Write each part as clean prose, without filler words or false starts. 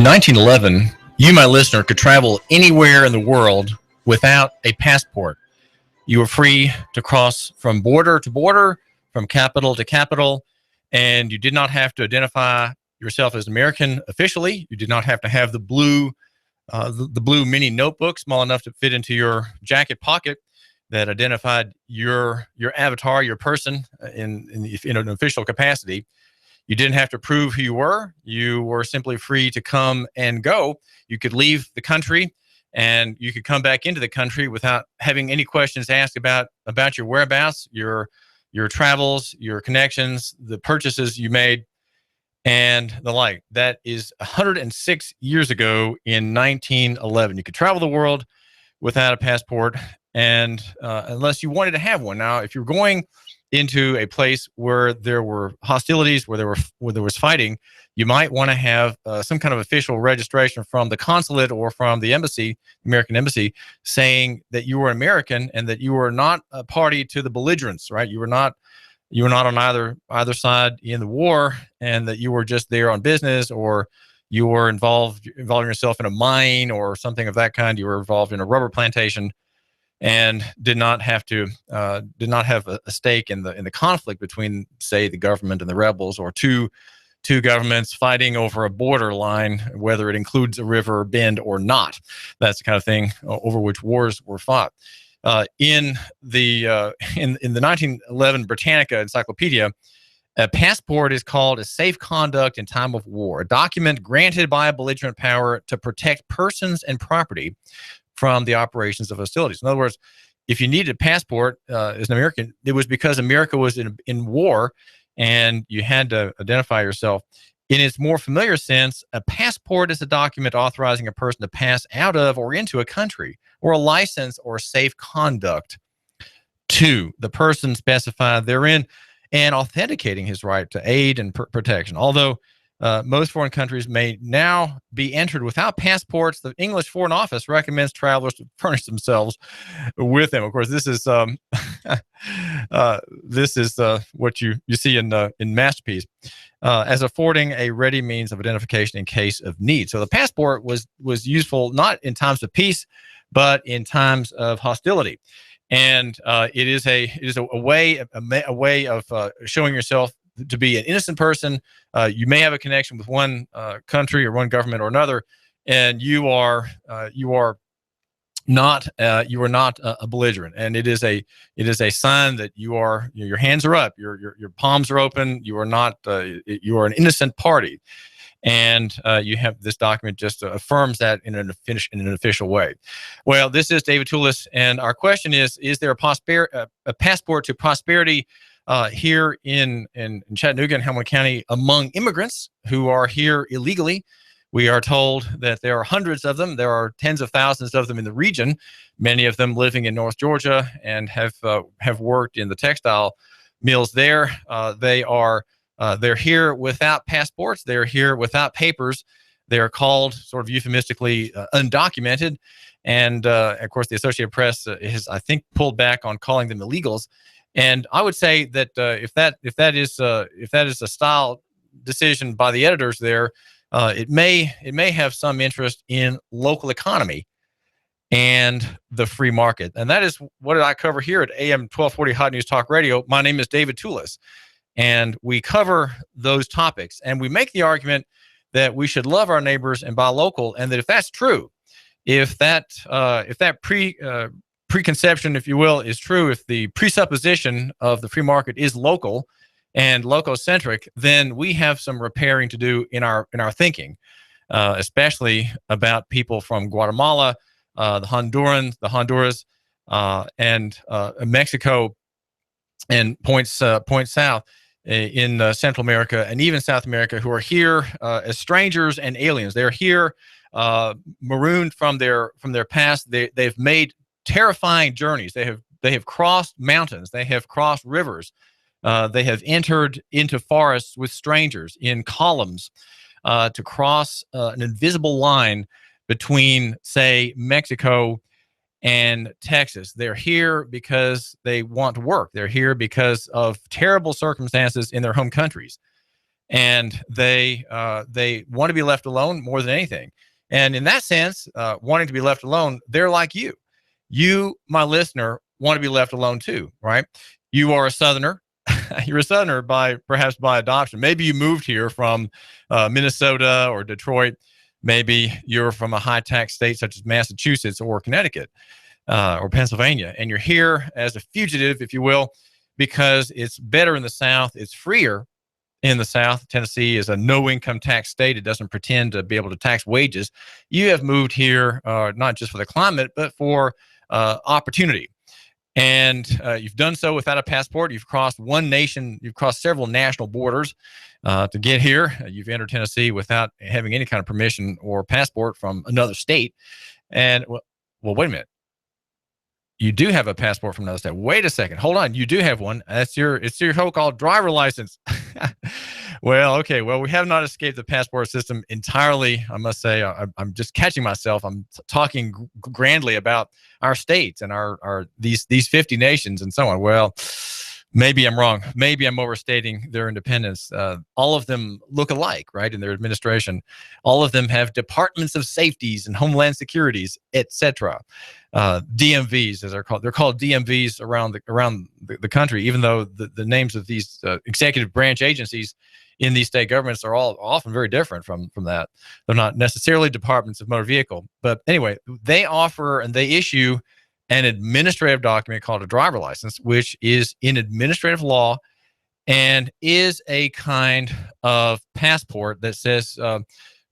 In 1911, you, my listener, could travel anywhere in the world without a passport. You were free to cross from border to border, from capital to capital, and you did not have to identify yourself as American officially. You did not have to have the blue mini notebook small enough to fit into your jacket pocket that identified your avatar, your person in an official capacity. You didn't have to prove who you were. You were simply free to come and go. You could leave the country and you could come back into the country without having any questions asked about your whereabouts, your travels, your connections, the purchases you made, and the like. That is 106 years ago in 1911. You could travel the world without a passport, and unless you wanted to have one. Now, if you're going into a place where there were hostilities, where there was fighting, you might want to have some kind of official registration from the consulate or from the embassy, American embassy, saying that you were American and that you were not a party to the belligerents, right? You were not on either side in the war, and that you were just there on business, or you were involving yourself in a mine or something of that kind. You were involved in a rubber plantation, and did not have a stake in the conflict between, say, the government and the rebels, or two governments fighting over a border line, whether it includes a river bend or not. That's the kind of thing over which wars were fought. In the 1911 Britannica Encyclopedia, a passport is called a safe conduct in time of war, a document granted by a belligerent power to protect persons and property from the operations of hostilities. In other words, if you needed a passport as an American, it was because America was in war, and you had to identify yourself. In its more familiar sense, a passport is a document authorizing a person to pass out of or into a country, or a license or safe conduct to the person specified therein, and authenticating his right to aid and protection. Although most foreign countries may now be entered without passports, the English Foreign Office recommends travelers to furnish themselves with them. Of course, this is what you see in Masterpiece as affording a ready means of identification in case of need. So the passport was useful not in times of peace, but in times of hostility, and it is a way of showing yourself to be an innocent person. You may have a connection with one country or one government or another, and you are not a belligerent. And it is a sign that your hands are up, your palms are open. You are not you are an innocent party, and you have this document just affirms that in an official way. Well, this is David Tulis, and our question is there a passport to prosperity here in Chattanooga and Hamilton County among immigrants who are here illegally? We are told that there are hundreds of them. There are tens of thousands of them in the region, many of them living in North Georgia and have worked in the textile mills there. They're here without passports. They're here without papers. They are called, sort of euphemistically, undocumented. And of course, the Associated Press has, I think, pulled back on calling them illegals. And I would say that if that is a style decision by the editors there, it may have some interest in local economy and the free market. And that is what I cover here at AM 1240 Hot News Talk Radio. My name is David Tulis, and we cover those topics. And we make the argument that we should love our neighbors and buy local, and that if that's true, if that preconception, if you will, is true, if the presupposition of the free market is local and local-centric, then we have some repairing to do in our thinking, especially about people from Guatemala, the Honduras, and Mexico, and points south in Central America and even South America, who are here as strangers and aliens. They're here marooned from their past. They've made terrifying journeys. They have crossed mountains. They have crossed rivers. They have entered into forests with strangers in columns to cross an invisible line between, say, Mexico and Texas. They're here because they want to work. They're here because of terrible circumstances in their home countries. and they want to be left alone more than anything. And in that sense, wanting to be left alone, they're like you. You, my listener, want to be left alone too, right? You are a Southerner. You're a Southerner perhaps by adoption. Maybe you moved here from Minnesota or Detroit. Maybe you're from a high-tax state such as Massachusetts or Connecticut or Pennsylvania, and you're here as a fugitive, if you will, because it's better in the South. It's freer in the South. Tennessee is a no-income tax state. It doesn't pretend to be able to tax wages. You have moved here not just for the climate, but for opportunity. And you've done so without a passport. You've crossed you've crossed several national borders to get here. You've entered Tennessee without having any kind of permission or passport from another state. And well, wait a minute. You do have a passport from another state. Wait a second. Hold on. You do have one. It's your so-called driver license. Well, okay. Well, we have not escaped the passport system entirely. I must say, I'm just catching myself. I'm talking grandly about our states and these 50 nations and so on. Well, maybe I'm wrong. Maybe I'm overstating their independence. All of them look alike, right? In their administration, all of them have departments of safeties and homeland securities, etc. DMVs, as they're called DMVs around the country, even though the names of these executive branch agencies in these state governments are all often very different from that. They're not necessarily departments of motor vehicle. But anyway, they offer and they issue an administrative document called a driver license, which is in administrative law and is a kind of passport that says,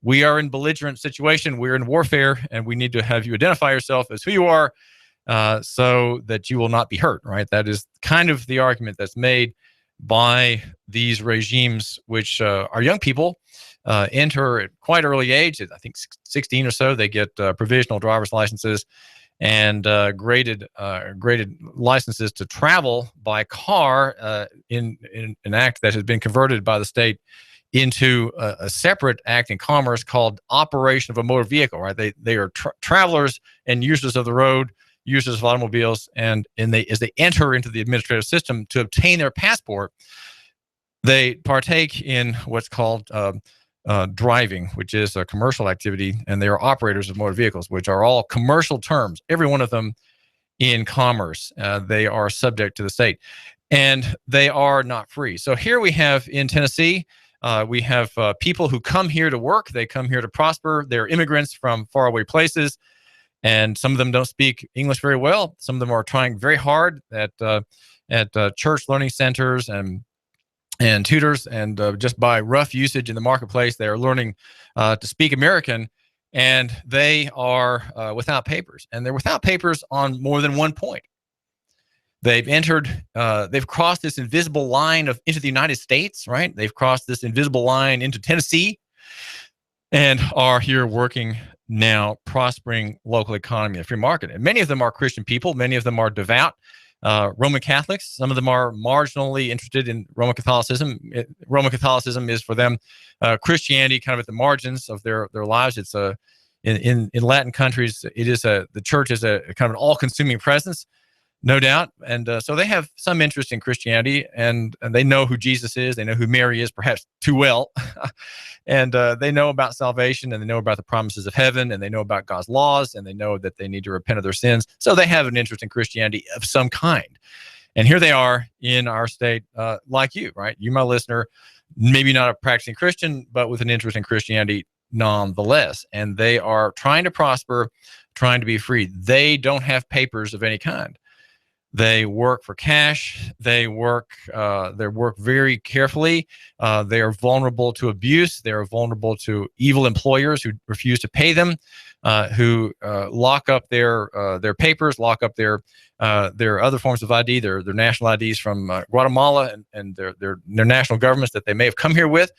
we are in belligerent situation, we're in warfare, and we need to have you identify yourself as who you are so that you will not be hurt, right? That is kind of the argument that's made by these regimes, which our young people enter at quite early age. I think 16 or so, they get provisional driver's licenses and graded licenses to travel by car in an act that has been converted by the state into a separate act in commerce called operation of a motor vehicle, right? They are travelers and users of the road, users of automobiles, and as they enter into the administrative system to obtain their passport, they partake in what's called driving, which is a commercial activity, and they are operators of motor vehicles, which are all commercial terms, every one of them in commerce. They are subject to the state, and they are not free. So here we have in Tennessee, we have people who come here to work. They come here to prosper. They're immigrants from faraway places, and some of them don't speak English very well. Some of them are trying very hard at church learning centers and tutors, and just by rough usage in the marketplace, they are learning to speak American, and they are without papers. And they're without papers on more than one point. They've crossed this invisible line into the United States, right? They've crossed this invisible line into Tennessee and are here working now, prospering local economy, a free market. And many of them are Christian people. Many of them are devout Roman Catholics. Some of them are marginally interested in Roman Catholicism. Roman Catholicism is for them Christianity kind of at the margins of their lives. It's in Latin countries, the church is a kind of an all-consuming presence, no doubt. And so they have some interest in Christianity, and they know who Jesus is. They know who Mary is, perhaps too well. And they know about salvation, and they know about the promises of heaven, and they know about God's laws, and they know that they need to repent of their sins. So they have an interest in Christianity of some kind. And here they are in our state, like you, right? You, my listener, maybe not a practicing Christian, but with an interest in Christianity nonetheless. And they are trying to prosper, trying to be free. They don't have papers of any kind. They work for cash. They work very carefully. They are vulnerable to abuse. They are vulnerable to evil employers who refuse to pay them, who lock up their papers, lock up their other forms of ID, their national IDs from Guatemala and their national governments that they may have come here with,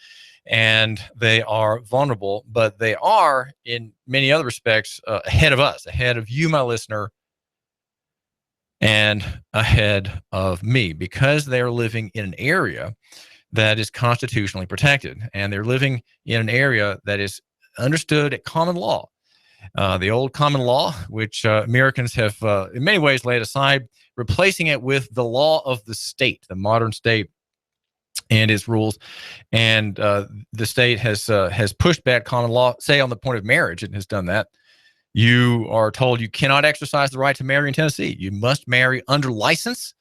and they are vulnerable. But they are, in many other respects, ahead of us, ahead of you, my listener, and ahead of me, because they are living in an area that is constitutionally protected, and they're living in an area that is understood at common law, the old common law, which Americans have in many ways laid aside, replacing it with the law of the state, the modern state. and its rules. And the state has pushed back common law, say on the point of marriage, it has done that. You are told you cannot exercise the right to marry in Tennessee. You must marry under license,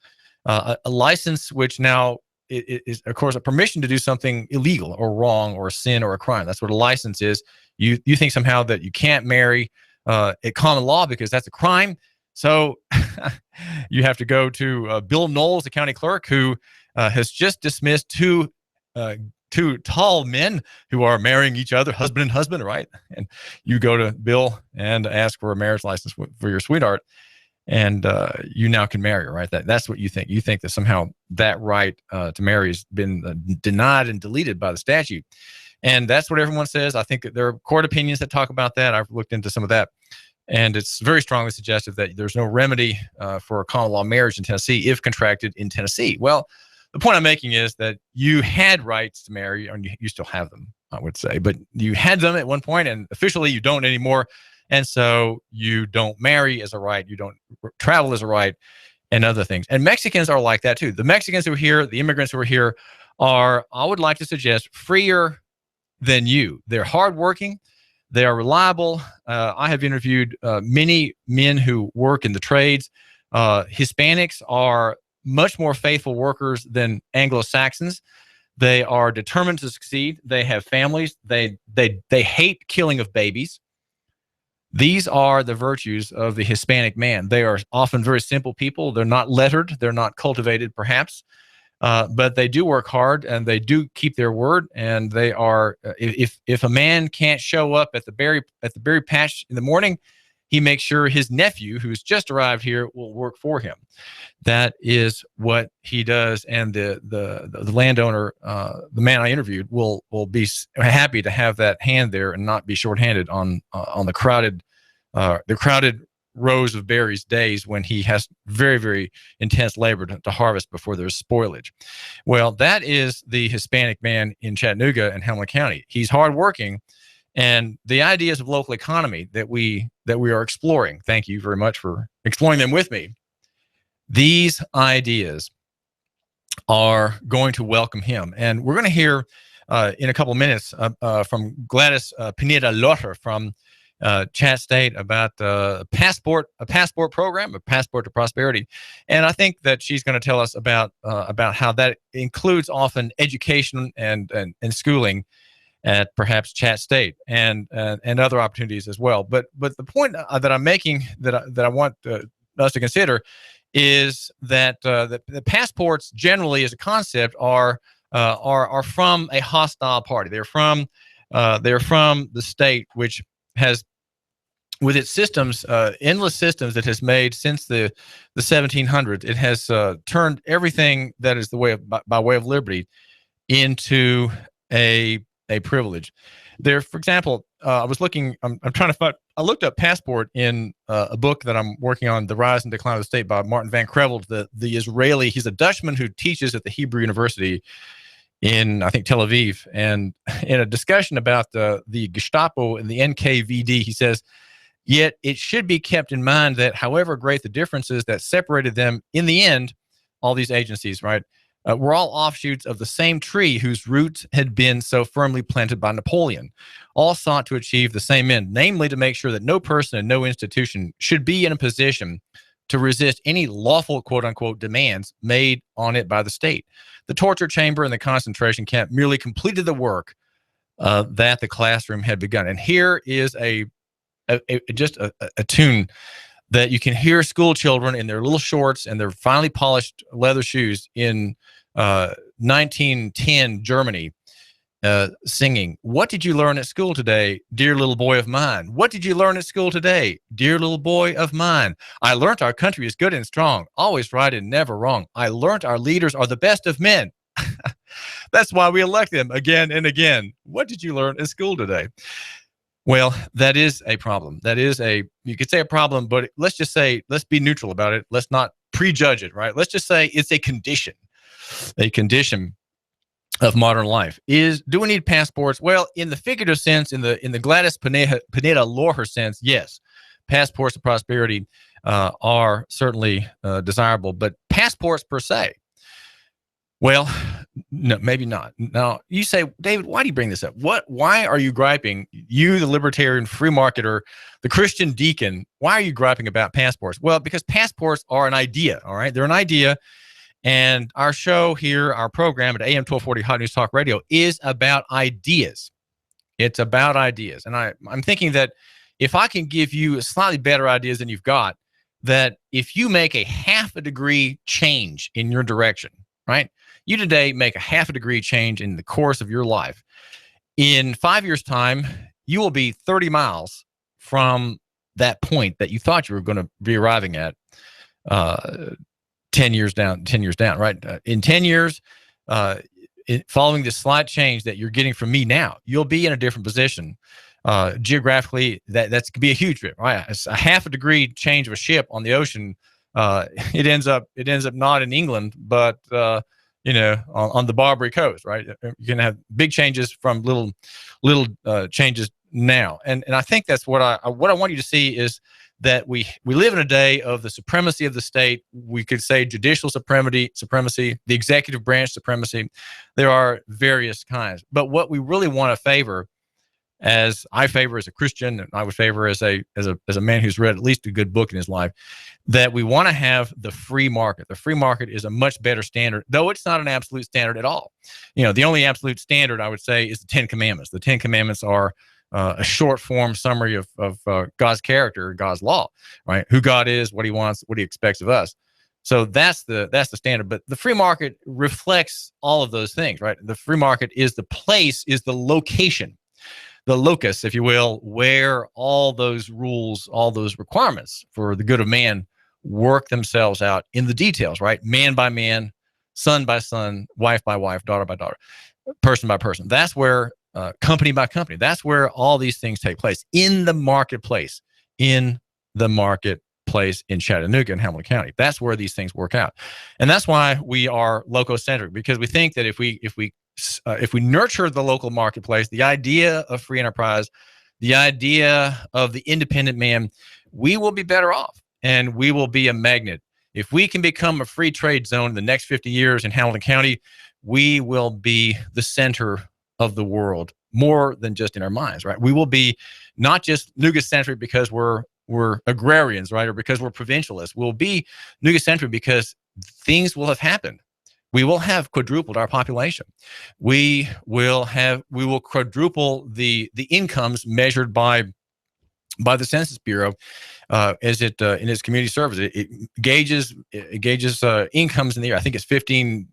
a license which now is, of course, a permission to do something illegal or wrong or a sin or a crime. That's what a license is. You think somehow that you can't marry at common law because that's a crime. So you have to go to Bill Knowles, the county clerk, who has just dismissed two tall men who are marrying each other, husband and husband, right? And you go to Bill and ask for a marriage license for your sweetheart, and you now can marry her, right? That's what you think. You think that somehow that right to marry has been denied and deleted by the statute. And that's what everyone says. I think that there are court opinions that talk about that. I've looked into some of that. And it's very strongly suggested that there's no remedy for a common law marriage in Tennessee if contracted in Tennessee. Well, the point I'm making is that you had rights to marry, and you still have them, I would say, but you had them at one point, and officially you don't anymore. And so you don't marry as a right, you don't travel as a right, and other things. And Mexicans are like that too. The Mexicans who are here, the immigrants who are here, are, I would like to suggest, freer than you. They're hardworking. They are reliable. I have interviewed many men who work in the trades. Hispanics are much more faithful workers than Anglo-Saxons. They are determined to succeed. They have families. They hate killing of babies. These are the virtues of the Hispanic man. They are often very simple people. They're not lettered. They're not cultivated, perhaps. But they do work hard, and they do keep their word. And they are, if a man can't show up at the berry patch in the morning, he makes sure his nephew, who's just arrived here, will work for him. That is what he does. And the landowner, the man I interviewed, will be happy to have that hand there and not be shorthanded on the crowded rows of berries days when he has very, very intense labor to harvest before there's spoilage. Well, that is the Hispanic man in Chattanooga and Hamilton County. He's hardworking, and the ideas of local economy that we are exploring, thank you very much for exploring them with me. These ideas are going to welcome him. And we're going to hear in a couple of minutes from Gladys Pineda-Lohr from Chatt State about a passport program, a passport to prosperity. And I think that she's going to tell us about how that includes often education and schooling at perhaps Chatt State and other opportunities as well. But the point that I'm making that I want us to consider is that the passports generally, as a concept, are from a hostile party. They're from the state, which has, with its systems, endless systems that has made since the 1700s, it has turned everything that is the way of by way of liberty into a privilege. There, for example, I was looking. I'm trying to find. I looked up passport in a book that I'm working on, "The Rise and Decline of the State" by Martin van Creveld, the Israeli. He's a Dutchman who teaches at the Hebrew University in, I think, Tel Aviv. And in a discussion about the Gestapo and the NKVD, he says, yet it should be kept in mind that however great the differences that separated them, in the end, all these agencies, right, were all offshoots of the same tree whose roots had been so firmly planted by Napoleon. All sought to achieve the same end, namely to make sure that no person and no institution should be in a position to resist any lawful, quote-unquote, demands made on it by the state. The torture chamber and the concentration camp merely completed the work that the classroom had begun. And here is just a tune that you can hear school children in their little shorts and their finely polished leather shoes in 1910 Germany singing. What did you learn at school today, dear little boy of mine? What did you learn at school today, dear little boy of mine? I learnt our country is good and strong, always right and never wrong. I learnt our leaders are the best of men. That's why we elect them again and again. What did you learn at school today? Well, that is a problem. That is you could say a problem, but let's just say, let's be neutral about it. Let's not prejudge it, right? Let's just say it's a condition of modern life. Do we need passports? Well, in the figurative sense, in the Gladys Pineda-Lohr sense, yes, passports to prosperity are certainly desirable, but passports per se, well, No, maybe not. Now, you say, David, why do you bring this up? Why are you griping? You, the libertarian free marketer, the Christian deacon, why are you griping about passports? Well, because passports are an idea, all right? They're an idea. And our show here, our program at AM 1240 Hot News Talk Radio is about ideas. It's about ideas. And I'm thinking that if I can give you slightly better ideas than you've got, that if you make a half a degree change in your direction, right? You today make a half a degree change in the course of your life. In 5 years' time, you will be 30 miles from that point that you thought you were going to be arriving at 10 years down, right? In 10 years, following this slight change that you're getting from me now, you'll be in a different position. Geographically, that's could be a huge trip, right? It's a half a degree change of a ship on the ocean. It ends up not in England, but on the Barbary Coast, right? You can have big changes from little changes now, and I think that's what I want you to see is that we live in a day of the supremacy of the state. We could say judicial supremacy, the executive branch supremacy. There are various kinds, but what we really want to favor, as I favor as a Christian, and I would favor as a man who's read at least a good book in his life, that we want to have the free market. The free market is a much better standard, though it's not an absolute standard at all. The only absolute standard I would say is the Ten Commandments. The Ten Commandments are a short form summary of God's character, God's law, right? Who God is, what He wants, what He expects of us. So that's the standard. But the free market reflects all of those things, right? The free market is the place, is the location, the locus, if you will, where all those rules, all those requirements for the good of man work themselves out in the details, right? Man by man, son by son, wife by wife, daughter by daughter, person by person. That's where company by company, that's where all these things take place in the marketplace, in Chattanooga and Hamilton County. That's where these things work out. And that's why we are loco-centric, because we think that if we nurture the local marketplace, the idea of free enterprise, the idea of the independent man, we will be better off and we will be a magnet. If we can become a free trade zone in the next 50 years in Hamilton County, we will be the center of the world, more than just in our minds, right? We will be not just Nooga-centric because we're agrarians, right? Or because we're provincialists. We'll be Nooga-centric because things will have happened. We will have quadrupled our population. We will quadruple the incomes measured by the Census Bureau as it in its community service. It gauges incomes in the year. I think it's 15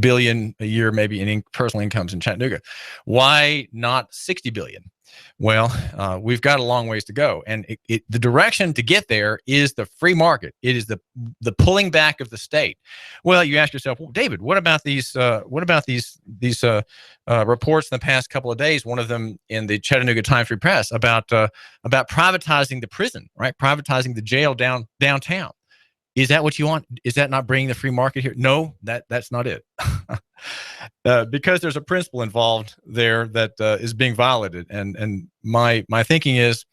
billion a year, maybe in personal incomes in Chattanooga. Why not 60 billion? Well, we've got a long ways to go, and the direction to get there is the free market. It is the pulling back of the state. Well, you ask yourself, well, David, what about these reports in the past couple of days? One of them in the Chattanooga Times Free Press about privatizing the prison, right? Privatizing the jail downtown. Is that what you want? Is that not bringing the free market here? No, that's not it. Because there's a principle involved there that is being violated. And my thinking is,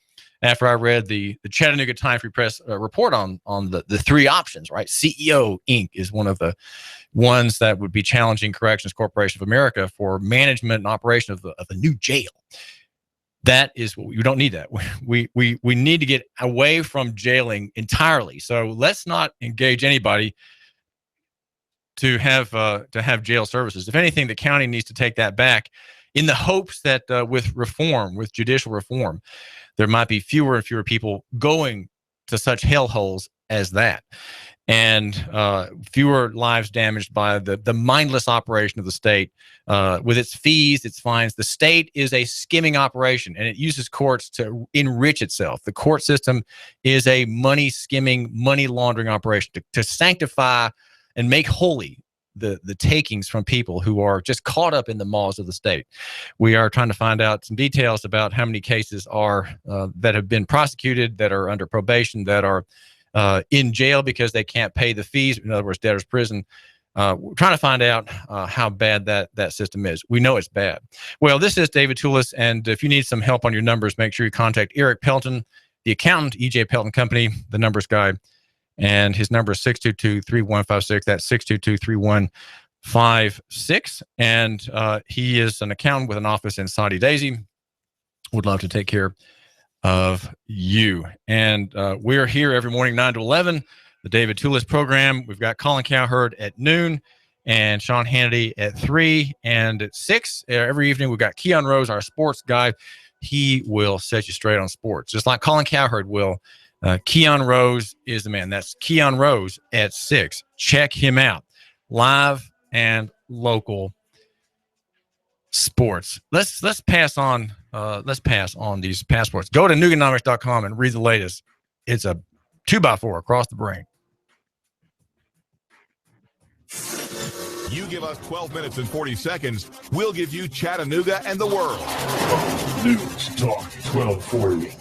after I read the Chattanooga Times Free Press report on the three options, right? CEO Inc. is one of the ones that would be challenging Corrections Corporation of America for management and operation of a new jail. That is what we don't need. That we need to get away from jailing entirely. So let's not engage anybody to have jail services. If anything, the county needs to take that back, in the hopes that with judicial reform, there might be fewer and fewer people going to such hellholes as that, and fewer lives damaged by the mindless operation of the state with its fees, its fines. The state is a skimming operation, and it uses courts to enrich itself. The court system is a money skimming, money laundering operation to sanctify and make holy the takings from people who are just caught up in the maws of the state. We are trying to find out some details about how many cases are that have been prosecuted, that are under probation, that are in jail because they can't pay the fees. In other words, debtor's prison. We're trying to find out how bad that system is. We know it's bad. Well, this is David Tulis, and if you need some help on your numbers, make sure you contact Eric Pelton, the accountant, EJ Pelton Company, the numbers guy, and his number is 622-3156. That's 888-875-56. And he is an accountant with an office in Saudi Daisy. Would love to take care of you. And we're here every morning, 9 to 11, the David Tulis program. We've got Colin Cowherd at noon and Sean Hannity at 3 and at 6. Every evening, we've got Keon Rose, our sports guy. He will set you straight on sports, just like Colin Cowherd will. Keon Rose is the man. That's Keon Rose at 6. Check him out. Live and local sports. Let's pass on these passports. Go to Nooganomics.com and read the latest. It's a 2x4 across the brain. You give us 12 minutes and 40 seconds, we'll give you Chattanooga and the world. News Talk 1240.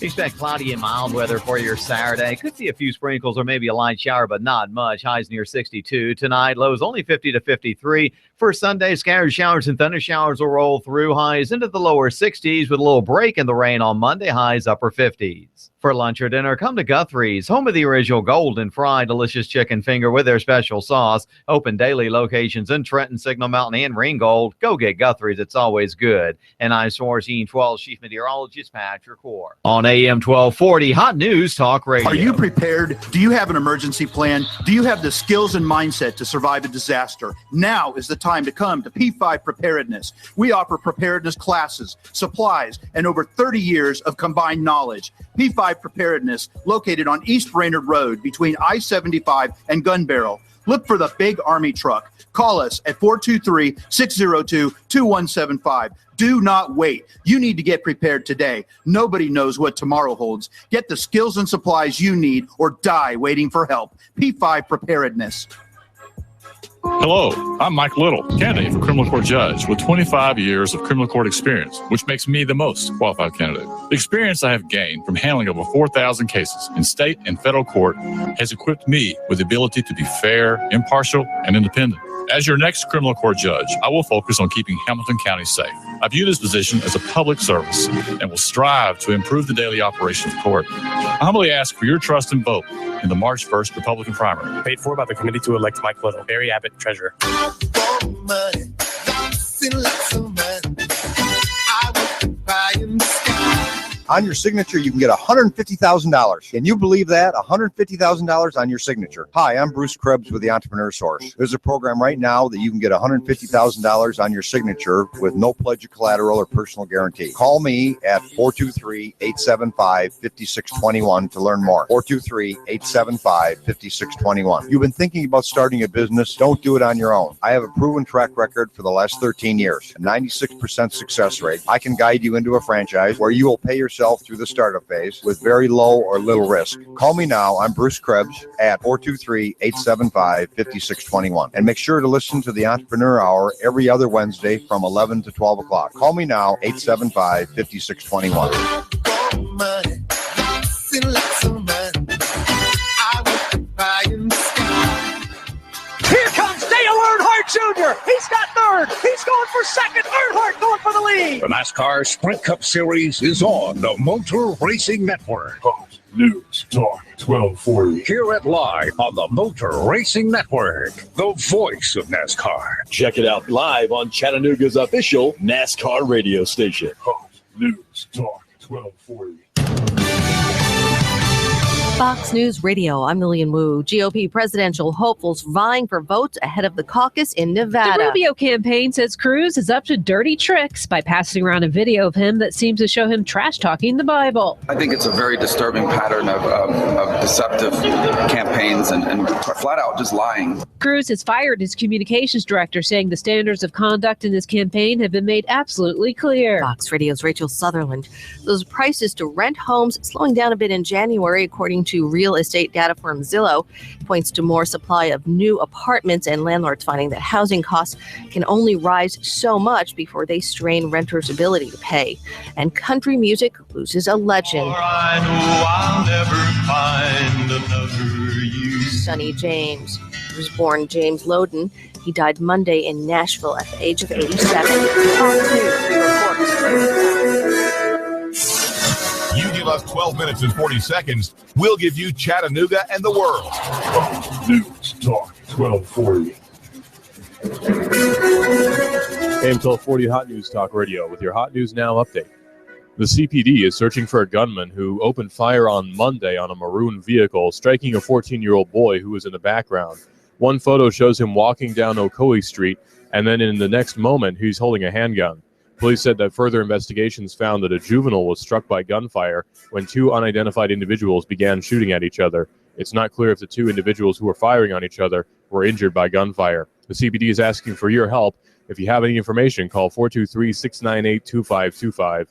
Expect cloudy and mild weather for your Saturday. Could see a few sprinkles or maybe a light shower, but not much. Highs near 62. Tonight, lows only 50 to 53. For Sunday, scattered showers and thunder showers will roll through. Highs into the lower 60s with a little break in the rain on Monday. Highs upper 50s. For lunch or dinner, come to Guthrie's, home of the original golden fried delicious chicken finger with their special sauce. Open daily locations in Trenton, Signal Mountain, and Ringgold. Go get Guthrie's. It's always good. And I'm Sourcine 12 Chief Meteorologist Patrick Core. On AM 1240, Hot News Talk Radio. Are you prepared? Do you have an emergency plan? Do you have the skills and mindset to survive a disaster? Now is the time to come to P5 Preparedness. We offer preparedness classes, supplies, and over 30 years of combined knowledge. P5 Preparedness, located on East Brainerd Road between I-75 and Gun Barrel. Look for the big Army truck. Call us at 423-602-2175. Do not wait. You need to get prepared today. Nobody knows what tomorrow holds. Get the skills and supplies you need or die waiting for help. P5 Preparedness. Hello, I'm Mike Little, candidate for criminal court judge with 25 years of criminal court experience, which makes me the most qualified candidate. The experience I have gained from handling over 4,000 cases in state and federal court has equipped me with the ability to be fair, impartial, and independent. As your next criminal court judge, I will focus on keeping Hamilton County safe. I view this position as a public service and will strive to improve the daily operation of the court. I humbly ask for your trust and vote in the March 1st Republican primary. Paid for by the committee to elect Mike Little, Barry Abbott, Treasurer. On your signature, you can get $150,000. Can you believe that? $150,000 on your signature. Hi, I'm Bruce Krebs with the Entrepreneur Source. There's a program right now that you can get $150,000 on your signature with no pledge of collateral or personal guarantee. Call me at 423-875-5621 to learn more. 423-875-5621. You've been thinking about starting a business? Don't do it on your own. I have a proven track record for the last 13 years, a 96% success rate. I can guide you into a franchise where you will pay yourself through the startup phase with very low or little risk. Call me now. I'm Bruce Krebs at 423-875-5621. And make sure to listen to the Entrepreneur Hour every other Wednesday from 11 to 12 o'clock. Call me now, 875-5621. Here comes Dale Earnhardt Jr. He's got third. He's going for second. Earnhardt going for the lead. The NASCAR Sprint Cup Series is on the Motor Racing Network. Fox News Talk 1240. Hear it live on the Motor Racing Network, the voice of NASCAR. Check it out live on Chattanooga's official NASCAR radio station. Fox News Talk 1240. Fox News Radio, I'm Lillian Wu. GOP presidential hopefuls vying for votes ahead of the caucus in Nevada. The Rubio campaign says Cruz is up to dirty tricks by passing around a video of him that seems to show him trash-talking the Bible. I think it's a very disturbing pattern of deceptive campaigns and flat out just lying. Cruz has fired his communications director, saying the standards of conduct in this campaign have been made absolutely clear. Fox Radio's Rachel Sutherland. Those prices to rent homes slowing down a bit in January, according to real estate data firm Zillow, points to more supply of new apartments and landlords finding that housing costs can only rise so much before they strain renters' ability to pay. And country music loses a legend. Sonny James. He was born James Loden. He died Monday in Nashville at the age of 87. You give us 12 minutes and 40 seconds, we'll give you Chattanooga and the world. Fox News Talk 1240. AM 1240 Hot News Talk Radio with your Hot News Now update. The CPD is searching for a gunman who opened fire on Monday on a maroon vehicle, striking a 14-year-old boy who was in the background. One photo shows him walking down Ocoee Street, and then in the next moment, he's holding a handgun. Police said that further investigations found that a juvenile was struck by gunfire when two unidentified individuals began shooting at each other. It's not clear if the two individuals who were firing on each other were injured by gunfire. The CPD is asking for your help. If you have any information, call 423-698-2525.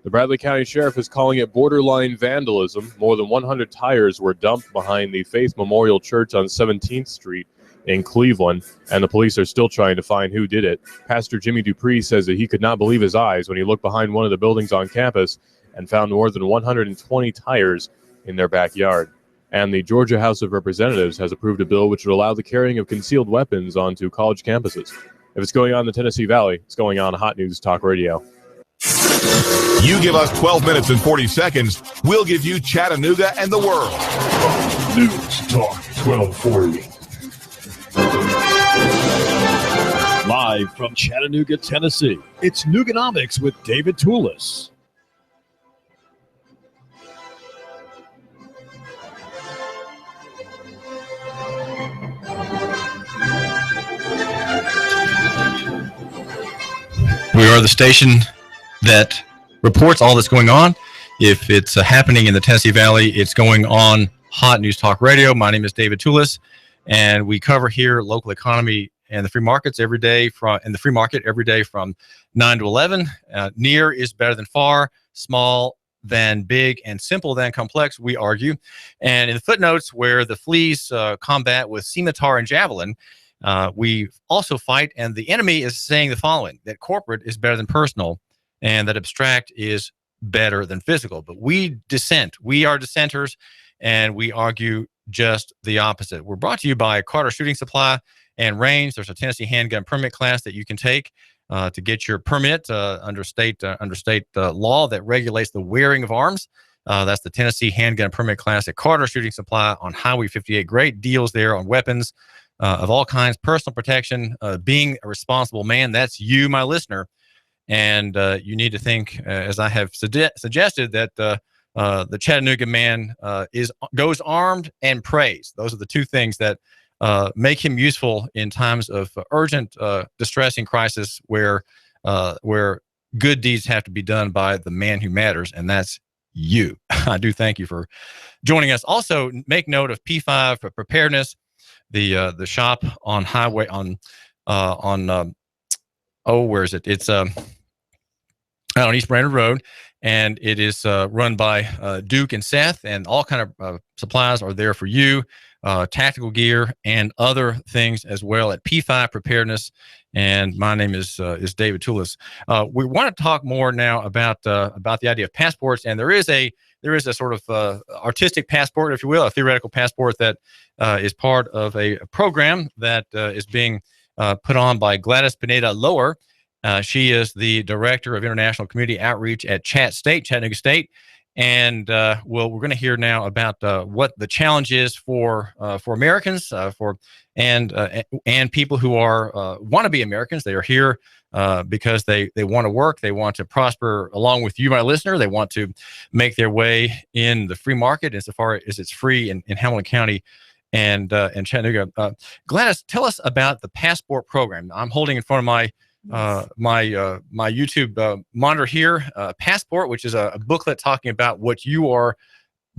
The Bradley County Sheriff is calling it borderline vandalism. More than 100 tires were dumped behind the Faith Memorial Church on 17th Street in Cleveland, and the police are still trying to find who did it. Pastor Jimmy Dupree says that he could not believe his eyes when he looked behind one of the buildings on campus and found more than 120 tires in their backyard. And the Georgia House of Representatives has approved a bill which would allow the carrying of concealed weapons onto college campuses. If it's going on in the Tennessee Valley, it's going on Hot News Talk Radio. You give us 12 minutes and 40 seconds, we'll give you Chattanooga and the world. News Talk 1240. Live from Chattanooga, Tennessee, it's Nooganomics with David Tulis. We are the station that reports all that's going on. If it's happening in the Tennessee Valley, it's going on Hot News Talk Radio. My name is David Tulis, and we cover here local economy and the free markets every day from 9 to 11. Near is better than far, small than big, and simple than complex, we argue. And in the footnotes where the fleas combat with scimitar and javelin, we also fight, and the enemy is saying the following, that corporate is better than personal and that abstract is better than physical. But we dissent. We are dissenters, and we argue just the opposite. We're brought to you by Carter Shooting Supply and Range. There's a Tennessee handgun permit class that you can take to get your permit under state law that regulates the wearing of arms. That's the Tennessee handgun permit class at Carter Shooting Supply on Highway 58. Great deals there on weapons of all kinds, personal protection, being a responsible man. That's you, my listener. And you need to think, as I have suggested, that the Chattanooga man goes armed and prays. Those are the two things that make him useful in times of urgent, distressing crisis where good deeds have to be done by the man who matters, and that's you. I do thank you for joining us. Also, make note of P5 for preparedness. The shop on highway where is it? It's out on East Brainerd Road, and it is run by Duke and Seth, and all kind of supplies are there for you, tactical gear and other things as well at P5 Preparedness. And my name is David Tulis. We want to talk more now about the idea of passports, and there is a sort of artistic passport, if you will, a theoretical passport that is part of a program that is being put on by Gladys Pineda-Lohr. She is the Director of International Community Outreach at Chattanooga State. And we're going to hear now about what the challenge is for Americans, and people who are want to be Americans. They are here because they want to work, they want to prosper along with you, my listener. They want to make their way in the free market insofar as it's free in Hamilton County and Chattanooga. Gladys, tell us about the passport program. I'm holding in front of my YouTube monitor here, Passport, which is a booklet talking about what you are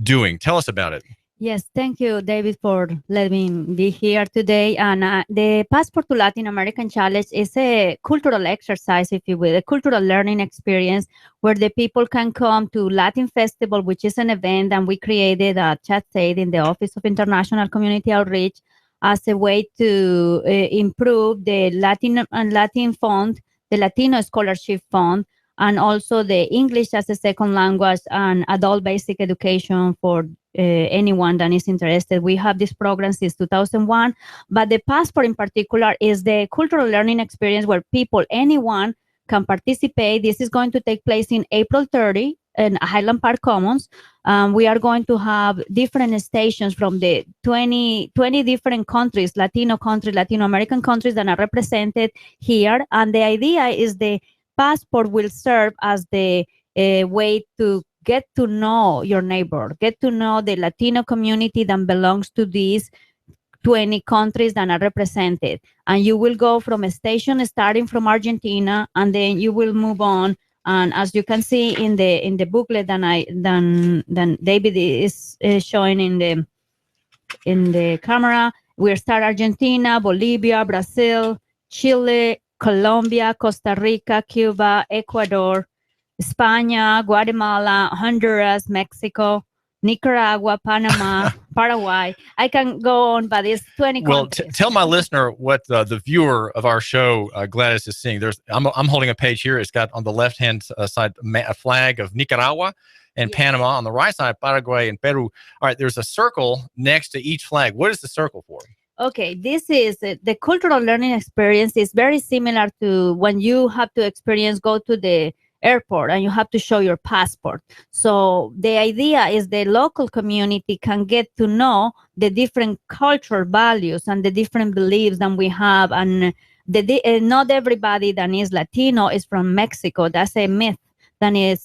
doing. Tell us about it. Yes, thank you, David, for letting me be here today. And the Passport to Latin American Challenge is a cultural exercise, if you will, a cultural learning experience where the people can come to Latin Festival, which is an event, and we created a Chatt State in the Office of International Community Outreach as a way to improve the Latin Fund, the Latino Scholarship Fund, and also the English as a second language and adult basic education for anyone that is interested. We have this program since 2001, but the Passport in particular is the cultural learning experience where anyone can participate. This is going to take place in April 30 in Highland Park Commons. We are going to have different stations from the 20 different countries, Latino American countries that are represented here. And the idea is the passport will serve as the way to get to know your neighbor, get to know the Latino community that belongs to these 20 countries that are represented. And you will go from a station starting from Argentina, and then you will move on. And as you can see in the booklet that David is showing in the camera, we start Argentina, Bolivia, Brazil, Chile, Colombia, Costa Rica, Cuba, Ecuador, España, Guatemala, Honduras, Mexico, Nicaragua, Panama, Paraguay. I can go on, but it's 20 countries. Well, tell my listener what the viewer of our show, Gladys, is seeing. I'm holding a page here. It's got on the left-hand side a flag of Nicaragua and Panama. On the right side, Paraguay and Peru. All right, there's a circle next to each flag. What is the circle for? Okay, this is the cultural learning experience is very similar to when you have to go to the airport and you have to show your passport. So the idea is the local community can get to know the different cultural values and the different beliefs that we have. And not everybody that is Latino is from Mexico. That's a myth that is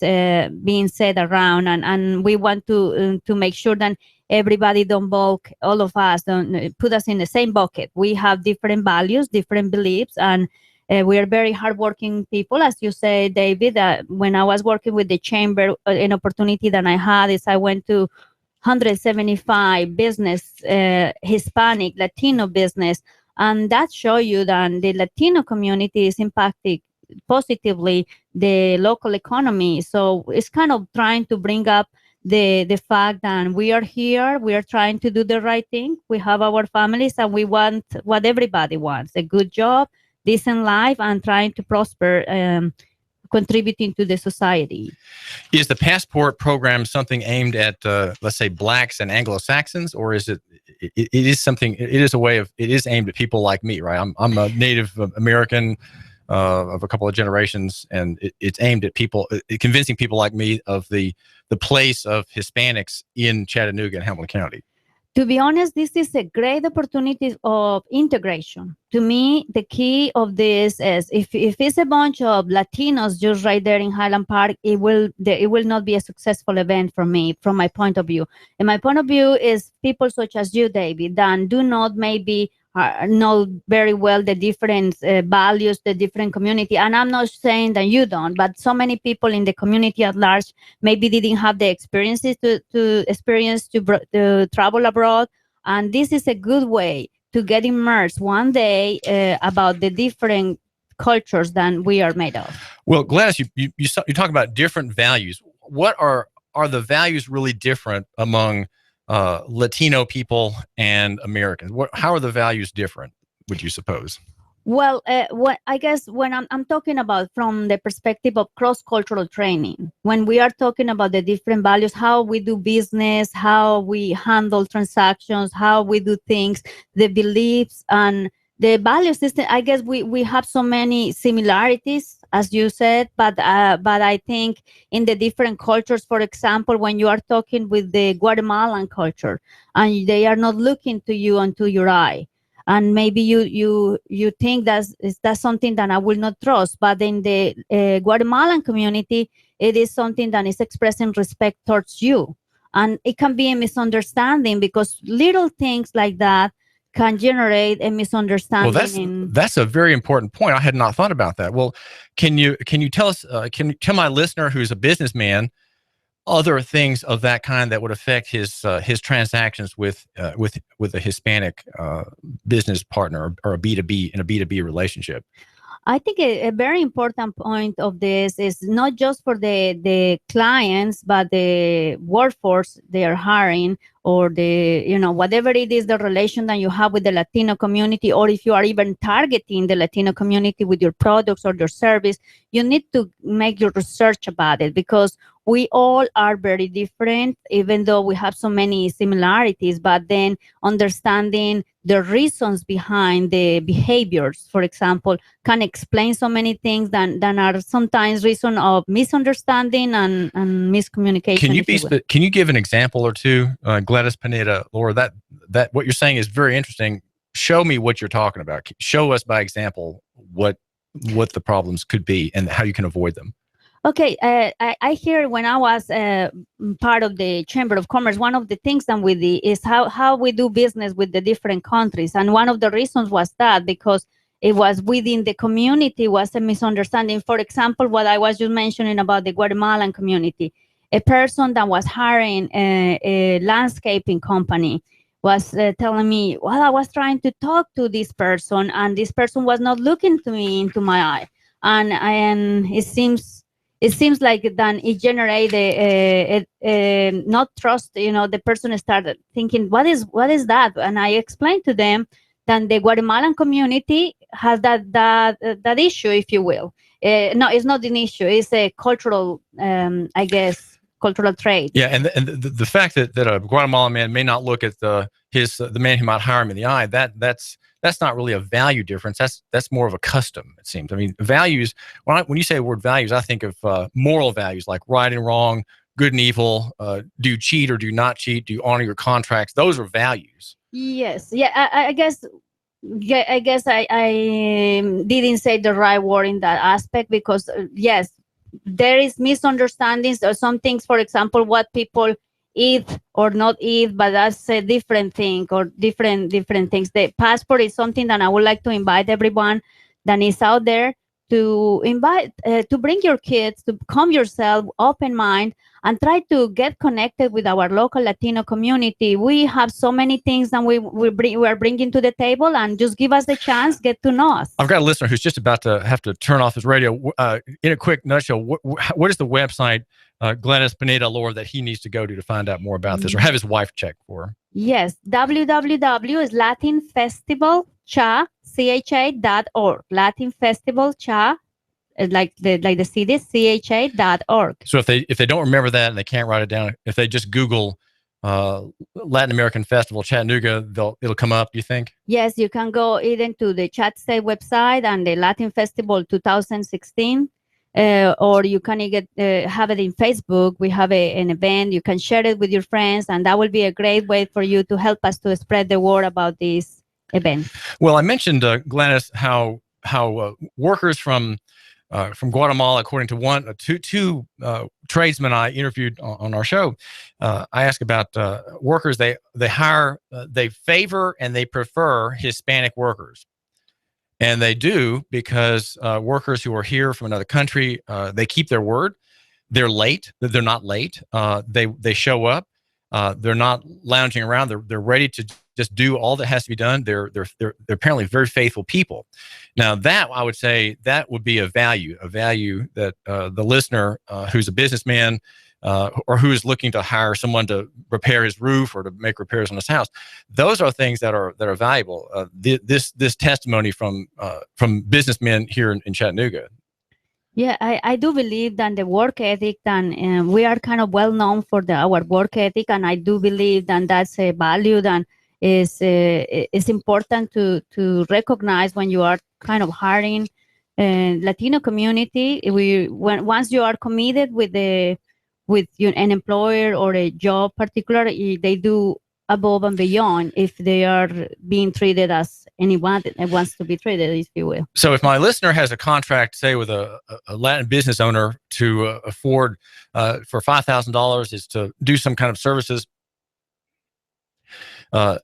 being said around. And we want to make sure that everybody don't bulk, all of us don't put us in the same bucket. We have different values, different beliefs, and we are very hardworking people. As you say, David, when I was working with the chamber, an opportunity that I had is I went to 175 business, Hispanic, Latino business, and that show you that the Latino community is impacting positively the local economy. So it's kind of trying to bring up the fact that we are here, we are trying to do the right thing. We have our families and we want what everybody wants, a good job, decent life, and trying to prosper, contributing to the society. Is the passport program something aimed at, let's say, blacks and Anglo-Saxons, or is it is aimed at people like me, right? I'm a Native American of a couple of generations, and it's aimed at people, convincing people like me of the place of Hispanics in Chattanooga and Hamilton County. To be honest, this is a great opportunity of integration. To me, the key of this is if it's a bunch of Latinos just right there in Highland Park, it will not be a successful event for me, from my point of view. And my point of view is people such as you, David, that do not maybe know very well the different values, the different community. And I'm not saying that you don't, but so many people in the community at large maybe didn't have the experiences to travel abroad. And this is a good way to get immersed one day about the different cultures that we are made of. Well, Gladys, you talk about different values. What are the values really different among Latino people and Americans? How are the values different, would you suppose? Well, I guess when I'm talking about from the perspective of cross-cultural training, when we are talking about the different values, how we do business, how we handle transactions, how we do things, the beliefs and the value system, I guess we have so many similarities, as you said, but I think in the different cultures, for example, when you are talking with the Guatemalan culture and they are not looking to you and to your eye, and maybe you think that's something that I will not trust, but in the Guatemalan community, it is something that is expressing respect towards you. And it can be a misunderstanding because little things like that can generate a misunderstanding. Well, that's a very important point. I had not thought about that. Well, can you tell us? Can you tell my listener who's a businessman other things of that kind that would affect his transactions with a Hispanic business partner or a B2B relationship? I think a very important point of this is not just for the clients, but the workforce they are hiring, or whatever it is, the relation that you have with the Latino community, or if you are even targeting the Latino community with your products or your service, you need to make your research about it, because we all are very different, even though we have so many similarities, but then understanding the reasons behind the behaviors, for example, can explain so many things that are sometimes reason of misunderstanding and miscommunication. Can you give an example or two, Gladys, Pineda-Lohr? That what you're saying is very interesting. Show me what you're talking about. Show us by example what the problems could be and how you can avoid them. Okay, I hear when I was part of the Chamber of Commerce, one of the things that we did is how we do business with the different countries. And one of the reasons was that because it was within the community was a misunderstanding. For example, what I was just mentioning about the Guatemalan community, a person that was hiring a landscaping company was telling me, well, I was trying to talk to this person and this person was not looking to me into my eye. And it seems like then it generated not trust. The person started thinking, what is that? And I explained to them that the Guatemalan community has that issue, if you will. No, it's not an issue. It's a cultural, cultural trait. Yeah, and the fact that a Guatemalan man may not look at the man who might hire him in the eye, that's not really a value difference. That's more of a custom, it seems. I mean, values, when you say the word values, I think of moral values like right and wrong, good and evil, do you cheat or do you not cheat, do you honor your contracts? Those are values. Yes. Yeah, I guess I didn't say the right word in that aspect because, yes, there is misunderstandings or some things, for example, what people eat or not eat, but that's a different thing or different things. The passport is something that I would like to invite everyone that is out there to bring your kids, to come yourself, open mind, and try to get connected with our local Latino community. We have so many things that we are bringing to the table, and just give us the chance, get to know us. I've got a listener who's just about to have to turn off his radio. In a quick nutshell, what is the website, Gladys Pineda-Lohr, that he needs to go to find out more about this, or have his wife check for? Yes, www is latinfestivalcha.org. Latin Festival Cha, like the city, cha.org. So if they don't remember that and they can't write it down, if they just Google Latin American Festival Chattanooga, it'll come up, do you think? Yes, you can go either to the Chat State website and the Latin Festival 2016, or you can have it in Facebook. We have an event. You can share it with your friends, and that will be a great way for you to help us to spread the word about this event. Well, I mentioned, Gladys, how workers from Guatemala, according to two tradesmen I interviewed on our show, I asked about workers. They hire, they favor and they prefer Hispanic workers, and they do because workers who are here from another country, they keep their word. They're late. They're not late. They show up. They're not lounging around. They're ready to just do all that has to be done. They're apparently very faithful people. Now that, I would say, that would be a value that the listener who's a businessman or who is looking to hire someone to repair his roof or to make repairs on his house, those are things that are valuable. This testimony from businessmen here in Chattanooga. Yeah, I do believe that the work ethic, and we are kind of well known for our work ethic, and I do believe that that's a value that is important to recognize when you are kind of hiring Latino community. Once you are committed with an employer or a job particularly, they do above and beyond if they are being treated as anyone that wants to be treated, if you will. So if my listener has a contract, say with a Latin business owner to afford for $5,000 is to do some kind of services,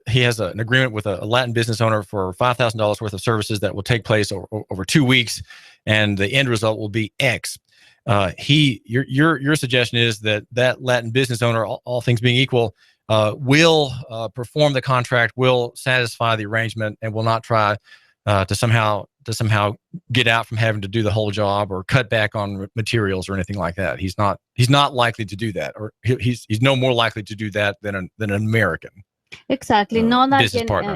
he has an agreement with a Latin business owner for $5,000 worth of services that will take place over 2 weeks, and the end result will be X. Your suggestion is that Latin business owner, all things being equal, will perform the contract, will satisfy the arrangement, and will not try to somehow get out from having to do the whole job or cut back on materials or anything like that. He's not likely to do that, or he's no more likely to do that than an American. Exactly.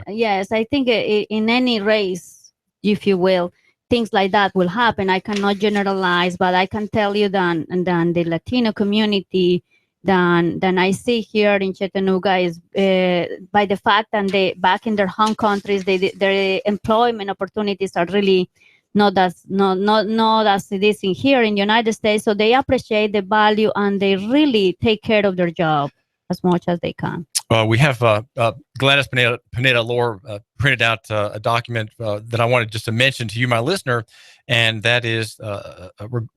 Yes, I think in any race, if you will, things like that will happen. I cannot generalize, but I can tell you that the Latino community than I see here in Chattanooga is by the fact that they back in their home countries, their employment opportunities are really not as it is in here in the United States. So they appreciate the value and they really take care of their job as much as they can. We have Gladys Pineda-Lohr printed out a document that I wanted just to mention to you, my listener, and that is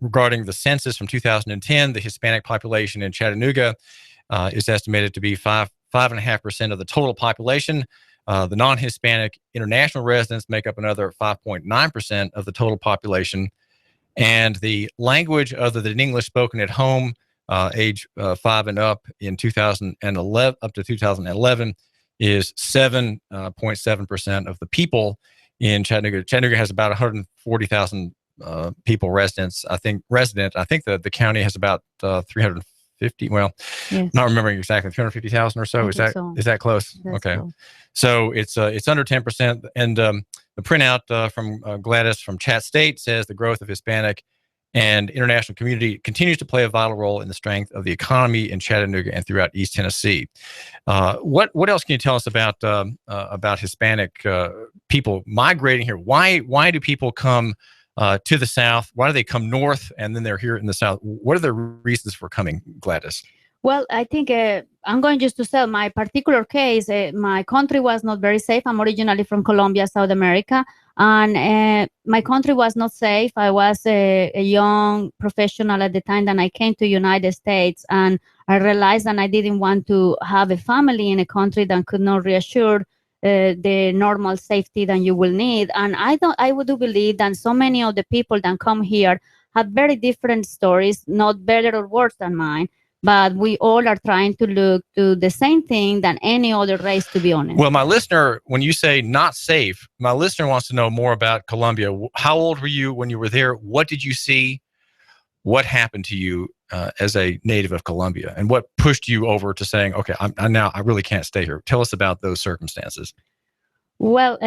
regarding the census from 2010. The Hispanic population in Chattanooga is estimated to be 5.5% of the total population. The non-Hispanic international residents make up another 5.9% of the total population. And the language other than English spoken at home, age 5 and up in 2011 up to 2011 is 7.7% of the people in Chattanooga. Chattanooga has about 140,000 people residents. I think the county has about 350. Well, yes. Not remembering exactly, 350,000 or so. Is that close? That's okay. Close. So it's under 10%. And the printout from Gladys from Chatt State says the growth of Hispanic and international community continues to play a vital role in the strength of the economy in Chattanooga and throughout East Tennessee. What else can you tell us about Hispanic people migrating here? Why do people come to the South? Why do they come north and then they're here in the South? What are the reasons for coming, Gladys? Well, I think I'm going just to say my particular case. My country was not very safe. I'm originally from Colombia, South America. And my country was not safe. I was a young professional at the time that I came to United States, and I realized that I didn't want to have a family in a country that could not reassure the normal safety that you will need. And I do believe that so many of the people that come here have very different stories, not better or worse than mine. But we all are trying to look to the same thing than any other race, to be honest. Well, my listener, when you say not safe, my listener wants to know more about Colombia. How old were you when you were there? What did you see? What happened to you as a native of Colombia? And what pushed you over to saying, okay, I really can't stay here? Tell us about those circumstances. Well,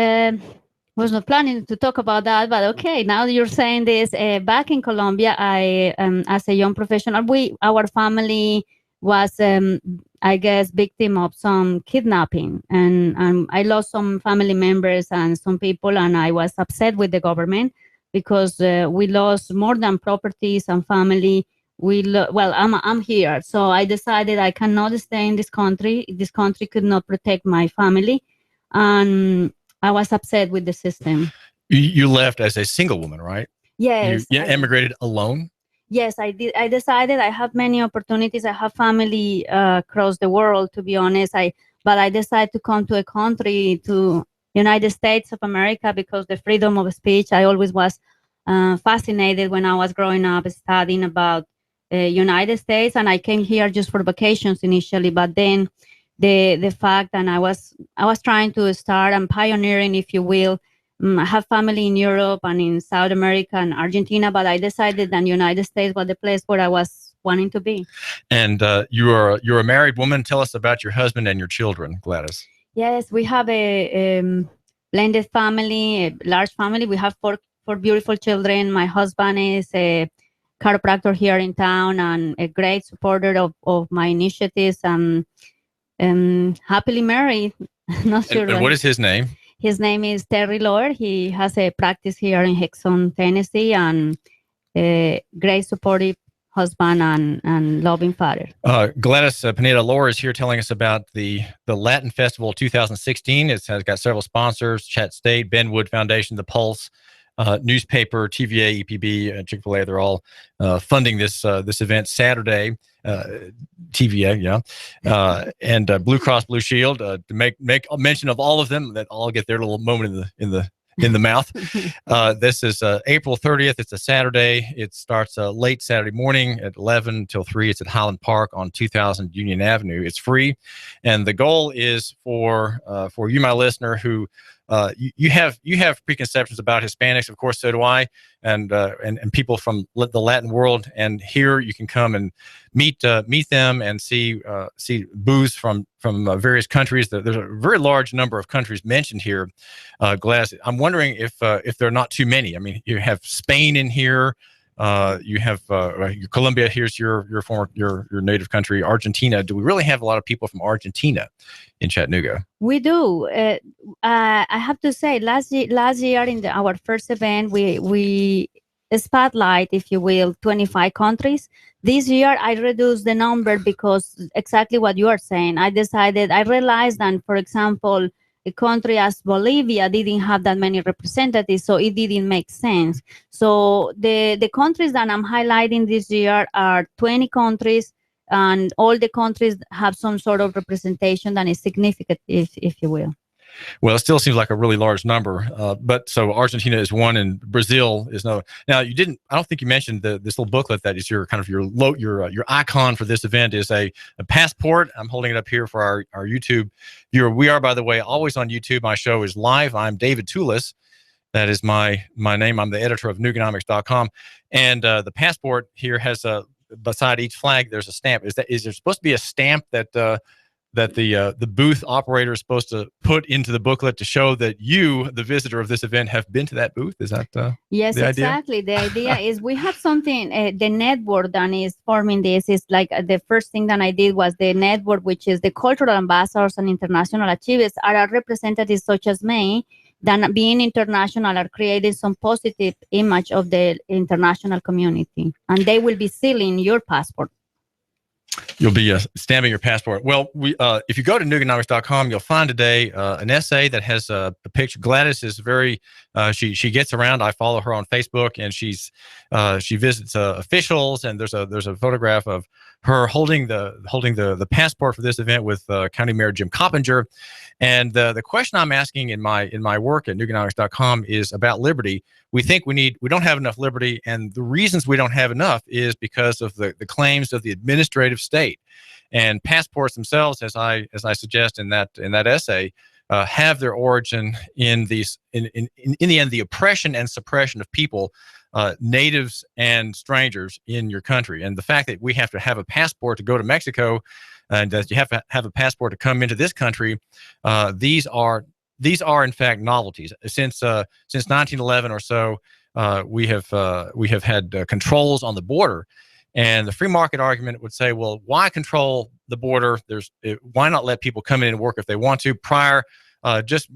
was not planning to talk about that, but okay, now you're saying this. Back in Colombia, I, as a young professional, our family was, I guess, victim of some kidnapping, and I lost some family members and some people, and I was upset with the government because we lost more than properties and family. I'm here, so I decided I cannot stay in this country. This country could not protect my family, and I was upset with the system. You left as a single woman, right? Yes. You emigrated alone? Yes, I did. I decided I have many opportunities. I have family across the world, to be honest. But I decided to come to a country, to United States of America, because the freedom of speech, I always was fascinated when I was growing up studying about United States. And I came here just for vacations initially, but then the fact that I was trying to start and pioneering, if you will. I have family in Europe and in South America and Argentina, but I decided that the United States was the place where I was wanting to be. And you're a married woman. Tell us about your husband and your children, Gladys. Yes, we have a blended family, a large family. We have four beautiful children. My husband is a chiropractor here in town and a great supporter of my initiatives. Happily married. Not sure. And what is his name? His name is Terry Lohr. He has a practice here in Hickson, Tennessee, and a great supportive husband and loving father. Gladys Pineda-Lohr is here telling us about the Latin Festival 2016. It has got several sponsors: Chatt State, Benwood Foundation, The Pulse, newspaper, TVA, EPB, Chick-fil-A. They're all funding this event Saturday. TVA, yeah, and Blue Cross Blue Shield to make mention of all of them, that all get their little moment in the mouth. This is April 30th. It's a Saturday. It starts late Saturday morning at 11 till 3. It's at Highland Park on 2000 Union Avenue. It's free, and the goal is for you, my listener, who you have preconceptions about Hispanics, of course, so do I, and people from the Latin world. And here you can come and meet them and see booths from various countries. There's a very large number of countries mentioned here, Gladys. I'm wondering if there are not too many. I mean, you have Spain in here. You have Colombia. Here's your native country, Argentina. Do we really have a lot of people from Argentina in Chattanooga? We do. I have to say, last year in our first event, we spotlight, if you will, 25 countries. This year, I reduced the number because exactly what you are saying. I realized that, for example, a country as Bolivia didn't have that many representatives, so it didn't make sense. So the countries that I'm highlighting this year are 20 countries, and all the countries have some sort of representation that is significant, if you will. Well, it still seems like a really large number, but so Argentina is one, and Brazil is no. Now, you didn't. I don't think you mentioned this little booklet that is your icon for this event is a passport. I'm holding it up here for our YouTube viewer. We are, by the way, always on YouTube. My show is live. I'm David Tulis. That is my name. I'm the editor of Nooganomics.com, and the passport here has beside each flag there's a stamp. Is there supposed to be a stamp that the booth operator is supposed to put into the booklet to show that you, the visitor of this event, have been to that booth? Is that yes, the exactly. The idea is we have something. The network that is forming this is like the first thing that I did was the network, which is the cultural ambassadors and international achievers are representatives such as me. That being international are creating some positive image of the international community, and they will be sealing your passport. You'll be stamping your passport. Well, if you go to Nooganomics.com, you'll find today an essay that has a picture. Gladys is very, she gets around. I follow her on Facebook, and she visits officials, and there's a photograph of her holding the passport for this event with County Mayor Jim Coppinger. And the question I'm asking in my work at Nooganomics.com is about liberty. We think we don't have enough liberty, and the reasons we don't have enough is because of the claims of the administrative state. And passports themselves, as I suggest in that essay, have their origin in the end, the oppression and suppression of people, natives and strangers in your country. And the fact that we have to have a passport to go to Mexico, and that you have to have a passport to come into this country, these are in fact novelties. Since 1911 or so, we have had controls on the border, and the free market argument would say, well, why control the border? Why not let people come in and work if they want to? Prior, just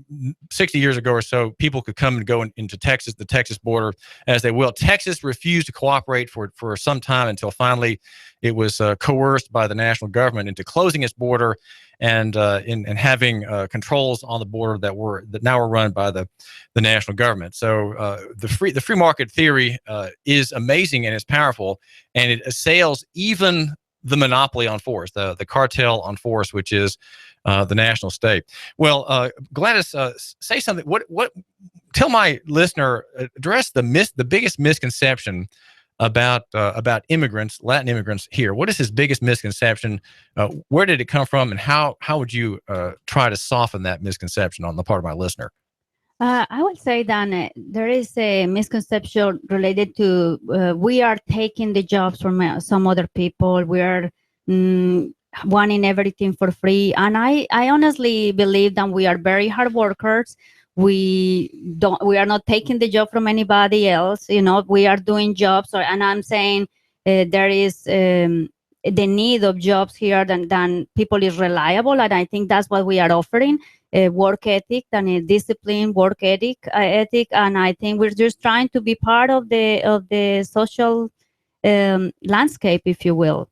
60 years ago or so, people could come and go into Texas, the Texas border, as they will. Texas refused to cooperate for some time until finally it was coerced by the national government into closing its border and having controls on the border that now are run by the national government. So the free market theory is amazing and it's powerful, and it assails even the monopoly on force, the cartel on force, which is the national state. Well, Gladys, say something. Tell my listener, address the biggest misconception about immigrants, Latin immigrants here. What is his biggest misconception? Where did it come from, and how would you try to soften that misconception on the part of my listener? I would say that there is a misconception related to we are taking the jobs from some other people. We are wanting everything for free. And I honestly believe that we are very hard workers. We are not taking the job from anybody else. We are doing jobs. And I'm saying there is the need of jobs here than people is reliable. And I think that's what we are offering. Work ethic and a discipline work ethic, and I think we're just trying to be part of the social landscape, if you will.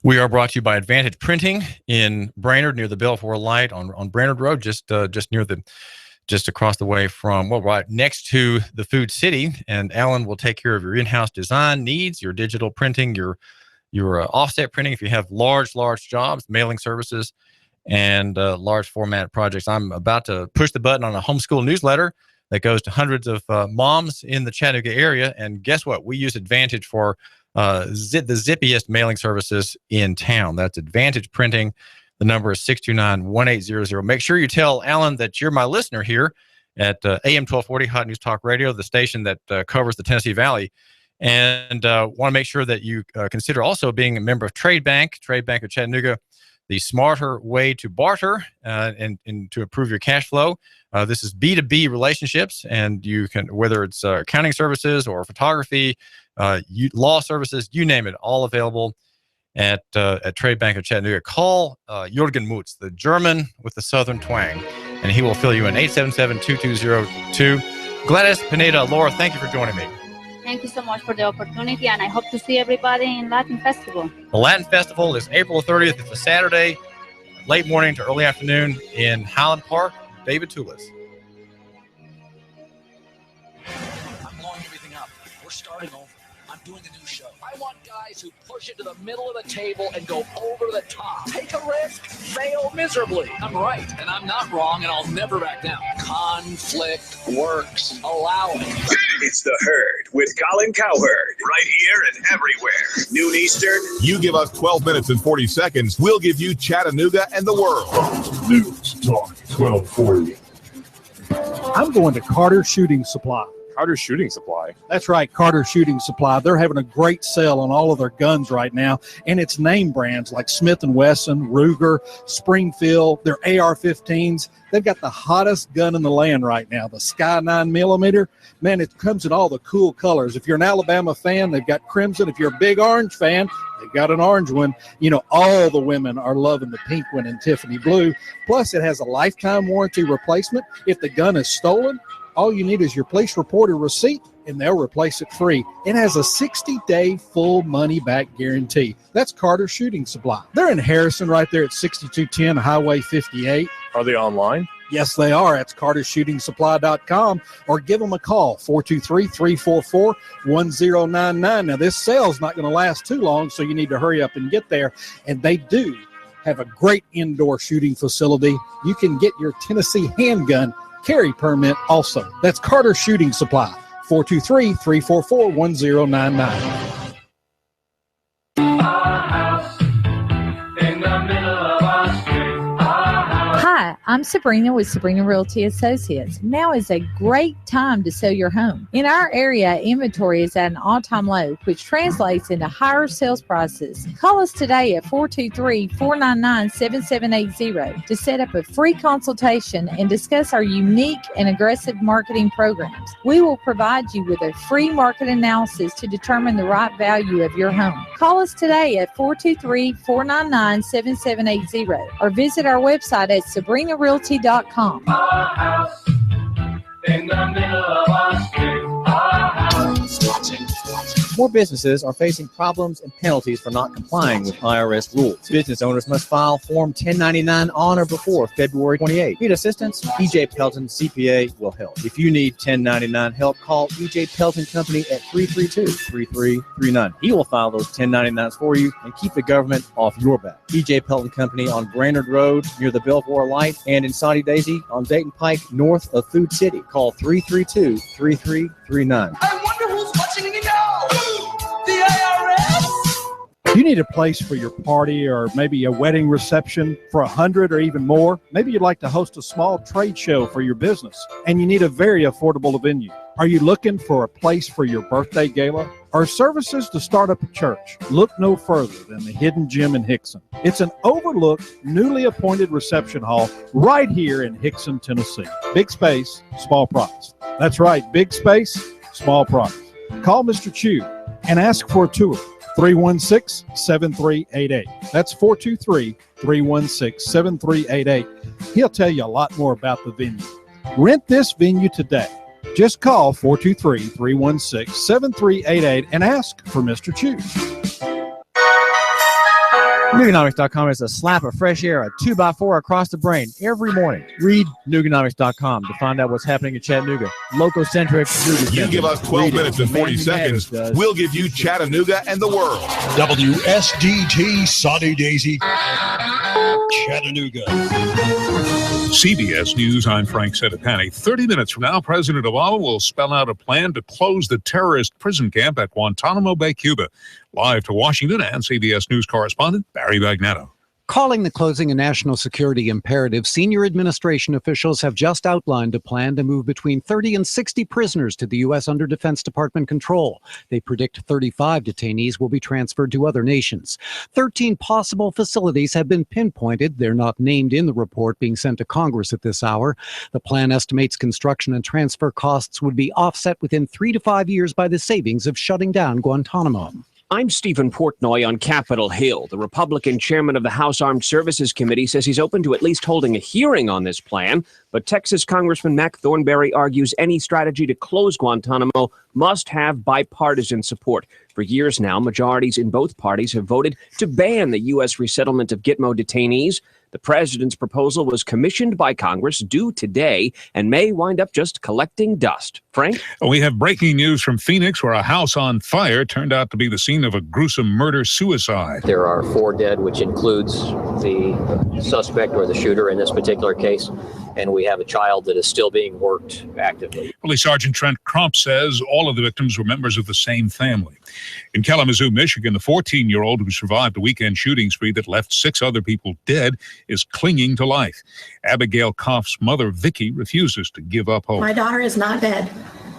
We are brought to you by Advantage Printing in Brainerd, near the Belfour Light on Brainerd Road, just across the way from, right next to the Food City. And Alan will take care of your in-house design needs, your digital printing, your offset printing. If you have large jobs, mailing services, and large format projects. I'm about to push the button on a homeschool newsletter that goes to hundreds of moms in the Chattanooga area. And guess what? We use Advantage for the zippiest mailing services in town. That's Advantage Printing. The number is 629-1800. Make sure you tell Alan that you're my listener here at AM 1240 Hot News Talk Radio, the station that covers the Tennessee Valley. And want to make sure that you consider also being a member of Trade Bank of Chattanooga, the smarter way to barter and to improve your cash flow. This is B2B relationships, and you can, whether it's accounting services or photography, law services, you name it, all available at Trade Bank of Chattanooga. Call Jürgen Mutz, the German with the Southern twang, and he will fill you in 877-2202. Gladys, Pineda-Lohr, thank you for joining me. Thank you so much for the opportunity, and I hope to see everybody in Latin Festival. The Latin Festival is April 30th. It's a Saturday, late morning to early afternoon in Highland Park. David Tulis. I'm blowing everything up. We're starting over. I'm doing a new show. I want guys who push it to the middle of the table and go over the top. Take a risk, fail miserably. I'm right, and I'm not wrong, and I'll never back down. Conflict works. Allow it. It's The Herd with Colin Cowherd, right here and everywhere. Noon Eastern. You give us 12 minutes and 40 seconds, we'll give you Chattanooga and the world. News Talk 1240. I'm going to Carter Shooting Supply. Carter Shooting Supply. That's right, Carter Shooting Supply. They're having a great sale on all of their guns right now, and it's name brands like Smith & Wesson, Ruger, Springfield, their AR-15s. They've got the hottest gun in the land right now, the Sky 9mm. Man, it comes in all the cool colors. If you're an Alabama fan, they've got crimson. If you're a big orange fan, they've got an orange one. You know, all the women are loving the pink one and Tiffany blue. Plus, it has a lifetime warranty replacement. If the gun is stolen, all you need is your police report or receipt, and they'll replace it free. It has a 60-day full money-back guarantee. That's Carter Shooting Supply. They're in Harrison right there at 6210 Highway 58. Are they online? Yes, they are. That's cartershootingsupply.com, or give them a call, 423-344-1099. Now, this sale's not going to last too long, so you need to hurry up and get there. And they do have a great indoor shooting facility. You can get your Tennessee handgun carry permit also. That's Carter Shooting Supply, 423-344-1099. Hi, I'm Sabrina with Sabrina Realty Associates. Now is a great time to sell your home. In our area, inventory is at an all-time low, which translates into higher sales prices. Call us today at 423-499-7780 to set up a free consultation and discuss our unique and aggressive marketing programs. We will provide you with a free market analysis to determine the right value of your home. Call us today at 423-499-7780 or visit our website at SabrinaRealty.com. In the middle of our street, our house. More businesses are facing problems and penalties for not complying with IRS rules. Business owners must file Form 1099 on or before February 28. Need assistance? E.J. Pelton CPA will help. If you need 1099 help, call E.J. Pelton Company at 332-3339. He will file those 1099s for you and keep the government off your back. E.J. Pelton Company on Brainerd Road near the Belvoir Light and in Saudi Daisy on Dayton Pike north of Food City. Call 332-3339. I wonder who's watching me now. The IRS. You need a place for your party or maybe a wedding reception for 100 or even more. Maybe you'd like to host a small trade show for your business, and you need a very affordable venue. Are you looking for a place for your birthday gala or services to start up a church? Look no further than the Hidden Gem in Hickson. It's an overlooked, newly appointed reception hall right here in Hickson, Tennessee. Big space, small price. That's right, big space, small price. Call Mr. Chu and ask for a tour. 316-7388. That's 423-316-7388. He'll tell you a lot more about the venue. Rent this venue today. Just call 423-316-7388 and ask for Mr. Chu. Nooganomics.com is a slap of fresh air, a 2x4 across the brain every morning. Read Nooganomics.com to find out what's happening in Chattanooga. Local-centric. You give us 12 minutes and 40 seconds, we'll give you Chattanooga and the world. WSDT Saudi Daisy, Chattanooga. CBS News, I'm Frank Sedapani. 30 minutes from now, President Obama will spell out a plan to close the terrorist prison camp at Guantanamo Bay, Cuba. Live to Washington, and CBS News correspondent Barry Bagnetto. Calling the closing a national security imperative, senior administration officials have just outlined a plan to move between 30 and 60 prisoners to the U.S. under Defense Department control. They predict 35 detainees will be transferred to other nations. 13 possible facilities have been pinpointed. They're not named in the report being sent to Congress at this hour. The plan estimates construction and transfer costs would be offset within 3 to 5 years by the savings of shutting down Guantanamo. I'm Stephen Portnoy on Capitol Hill. The Republican chairman of the House Armed Services Committee says he's open to at least holding a hearing on this plan. But Texas Congressman Mac Thornberry argues any strategy to close Guantanamo must have bipartisan support. For years now, majorities in both parties have voted to ban the U.S. resettlement of Gitmo detainees. The president's proposal was commissioned by Congress, due today, and may wind up just collecting dust. Frank? We have breaking news from Phoenix, where a house on fire turned out to be the scene of a gruesome murder-suicide. There are 4 dead, which includes the suspect or the shooter in this particular case, and we have a child that is still being worked actively. Police Sergeant Trent Crump says all of the victims were members of the same family. In Kalamazoo, Michigan, the 14-year-old who survived a weekend shooting spree that left 6 other people dead is clinging to life. Abigail Koff's mother, Vicky, refuses to give up hope. My daughter is not dead.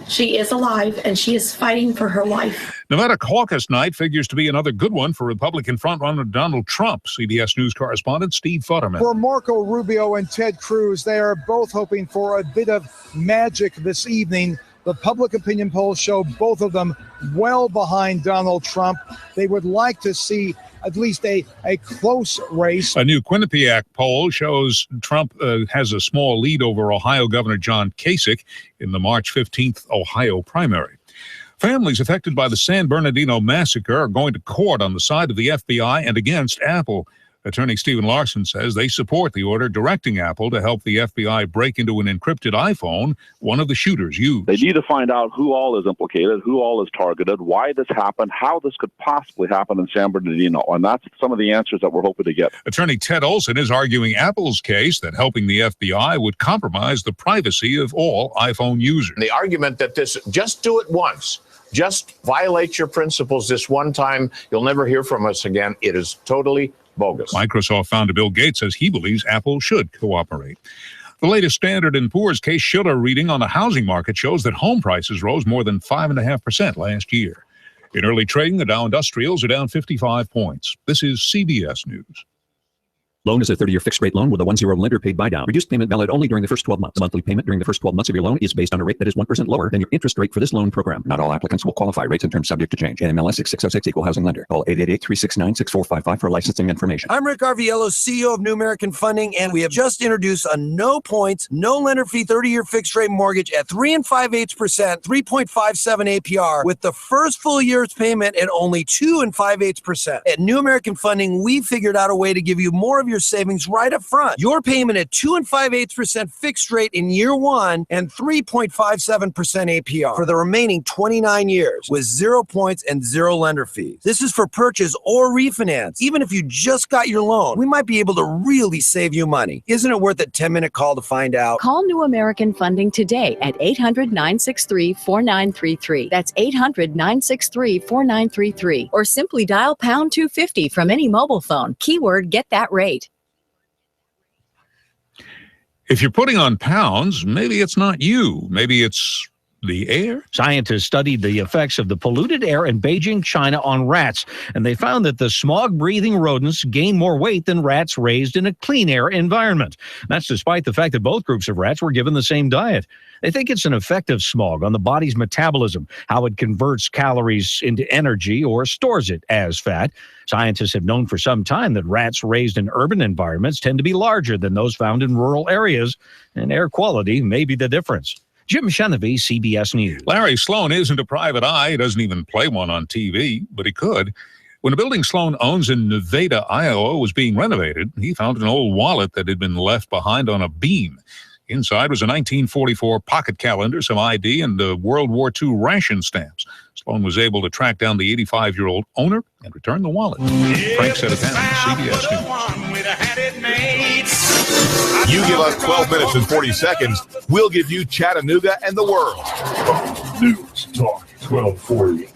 She is alive, and she is fighting for her life. Nevada caucus night figures to be another good one for Republican frontrunner Donald Trump. CBS News correspondent Steve Futterman. For Marco Rubio and Ted Cruz, they are both hoping for a bit of magic this evening. The public opinion polls show both of them well behind Donald Trump. They would like to see at least a close race. A new Quinnipiac poll shows Trump has a small lead over Ohio Governor John Kasich in the March 15th Ohio primary. Families affected by the San Bernardino massacre are going to court on the side of the FBI and against Apple. Attorney Stephen Larson says they support the order directing Apple to help the FBI break into an encrypted iPhone one of the shooters used. They need to find out who all is implicated, who all is targeted, why this happened, how this could possibly happen in San Bernardino. And that's some of the answers that we're hoping to get. Attorney Ted Olson is arguing Apple's case that helping the FBI would compromise the privacy of all iPhone users. The argument that this, just do it once. Just violate your principles this one time. You'll never hear from us again. It is totally bogus. Microsoft founder Bill Gates says he believes Apple should cooperate. The latest Standard & Poor's Case-Shiller reading on the housing market shows that home prices rose more than 5.5% last year. In early trading, the Dow Industrials are down 55 points. This is CBS News. Loan is a 30-year fixed-rate loan with a 1-0 lender paid buy down. Reduced payment valid only during the first 12 months. The monthly payment during the first 12 months of your loan is based on a rate that is 1% lower than your interest rate for this loan program. Not all applicants will qualify. Rates and terms subject to change. NMLS 6606 Equal Housing Lender. Call 888-369-6455 for licensing information. I'm Rick Arviello, CEO of New American Funding, and we have just introduced a no points, no lender fee 30-year fixed-rate mortgage at 3 5/8%, 3.57 APR with the first full year's payment at only 2 5/8%. At New American Funding, we figured out a way to give you more of your savings right up front. Your payment at 2 5/8% fixed rate in year 1 and 3.57% APR for the remaining 29 years with 0 points and 0 lender fees. This is for purchase or refinance. Even if you just got your loan, we might be able to really save you money. Isn't it worth a 10-minute call to find out? Call New American Funding today at 800-963-4933. That's 800-963-4933. Or simply dial pound 250 from any mobile phone. Keyword, get that rate. If you're putting on pounds, maybe it's not you. Maybe it's the air. Scientists studied the effects of the polluted air in Beijing, China on rats, and they found that the smog-breathing rodents gain more weight than rats raised in a clean air environment. That's despite the fact that both groups of rats were given the same diet. They think it's an effect of smog on the body's metabolism, how it converts calories into energy or stores it as fat. Scientists have known for some time that rats raised in urban environments tend to be larger than those found in rural areas, and air quality may be the difference. Jim Chenevey, CBS News. Larry Sloan isn't a private eye. He doesn't even play one on TV, but he could. When a building Sloan owns in Nevada, Iowa, was being renovated, he found an old wallet that had been left behind on a beam. Inside was a 1944 pocket calendar, some ID, and World War II ration stamps. Sloan was able to track down the 85-year-old owner and return the wallet. Frank Sedapani, CBS News. You give us 12 minutes and 40 seconds, we'll give you Chattanooga and the world. News Talk 1240.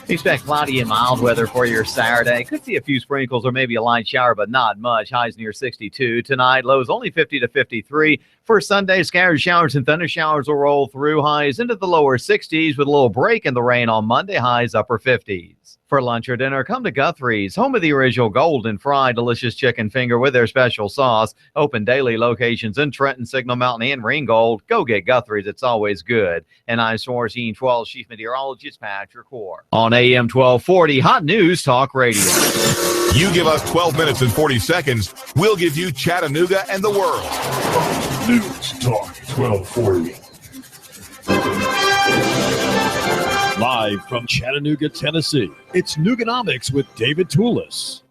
Expect cloudy and mild weather for your Saturday. Could see a few sprinkles or maybe a light shower, but not much. Highs near 62. Tonight, lows only 50 to 53. For Sunday, scattered showers and thunder showers will roll through. Highs into the lower 60s with a little break in the rain on Monday. Highs upper 50s. For lunch or dinner, come to Guthrie's, home of the original golden fried delicious chicken finger with their special sauce. Open daily locations in Trenton, Signal Mountain, and Ringgold. Go get Guthrie's. It's always good. And I'm Sourcine 12 Chief Meteorologist Patrick Core. On AM 1240, Hot News Talk Radio. You give us 12 minutes and 40 seconds, we'll give you Chattanooga and the world. News Talk 1240. Live from Chattanooga, Tennessee, it's Nooganomics with David Tulis.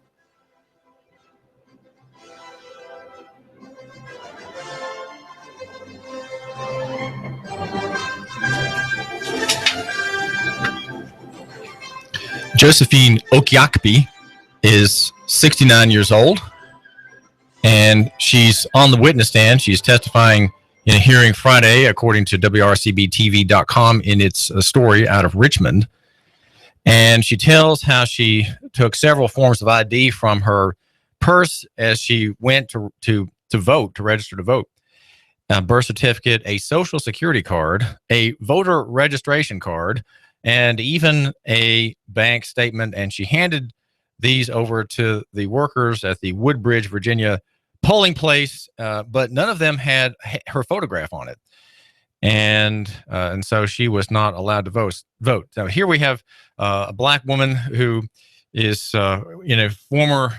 Josephine Okiakpi is 69 years old, and she's on the witness stand. She's testifying in a hearing Friday, according to WRCBTV.com, in its story out of Richmond. And she tells how she took several forms of ID from her purse as she went to vote, to register to vote. A birth certificate, a social security card, a voter registration card, and even a bank statement. And she handed these over to the workers at the Woodbridge, Virginia polling place, but none of them had her photograph on it, and so she was not allowed to vote. So here we have a black woman who is in a former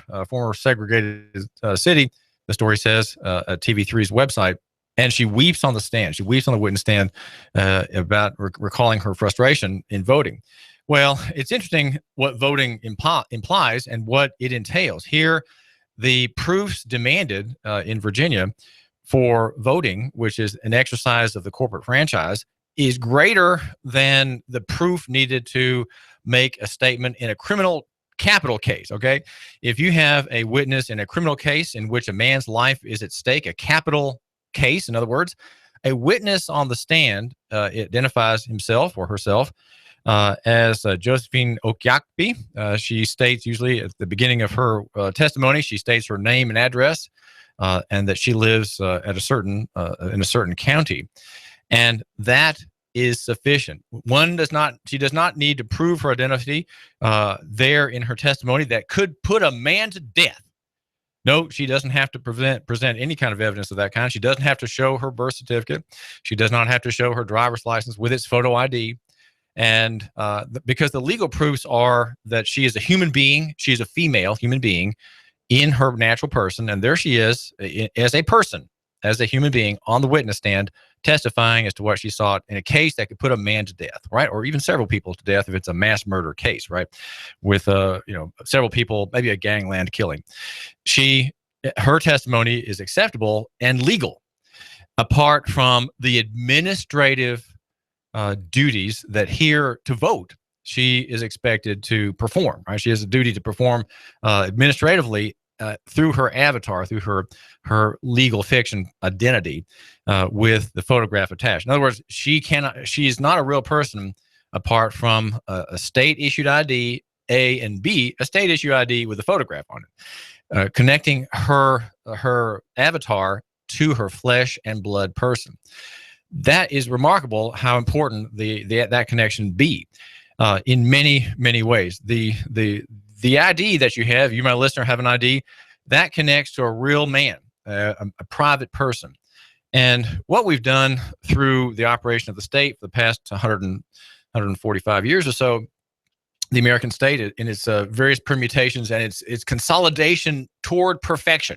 segregated city. The story says at TV3's website, and she weeps on the stand. She weeps on the witness stand about recalling her frustration in voting. Well, it's interesting what voting implies and what it entails here. The proofs demanded in Virginia for voting, which is an exercise of the corporate franchise, is greater than the proof needed to make a statement in a criminal capital case, okay? If you have a witness in a criminal case in which a man's life is at stake, a capital case, in other words, a witness on the stand identifies himself or herself as Josephine Okiakpi. She states, usually at the beginning of her testimony, she states her name and address, and that she lives at a certain in a certain county, and that is sufficient. She does not need to prove her identity there in her testimony that could put a man to death. No, she doesn't have to present any kind of evidence of that kind. She doesn't have to show her birth certificate. She does not have to show her driver's license with its photo ID. And because the legal proofs are that she is a human being, she is a female human being in her natural person, and there she is as a person, as a human being on the witness stand, testifying as to what she saw in a case that could put a man to death, right? Or even several people to death if it's a mass murder case, right? With several people, maybe a gangland killing. Her testimony is acceptable and legal, apart from the administrative duties that here to vote she is expected to perform, right? She has a duty to perform administratively through her avatar, through her legal fiction identity with the photograph attached. In other words, she is not a real person apart from a state issued ID, A, and B, a state issued ID with a photograph on it, connecting her avatar to her flesh and blood person. That is remarkable how important that connection be in many, many ways. The ID that you have, you, my listener, have an ID that connects to a real man, a private person. And what we've done through the operation of the state for the past 145 years or so, the American state in its various permutations and its consolidation toward perfection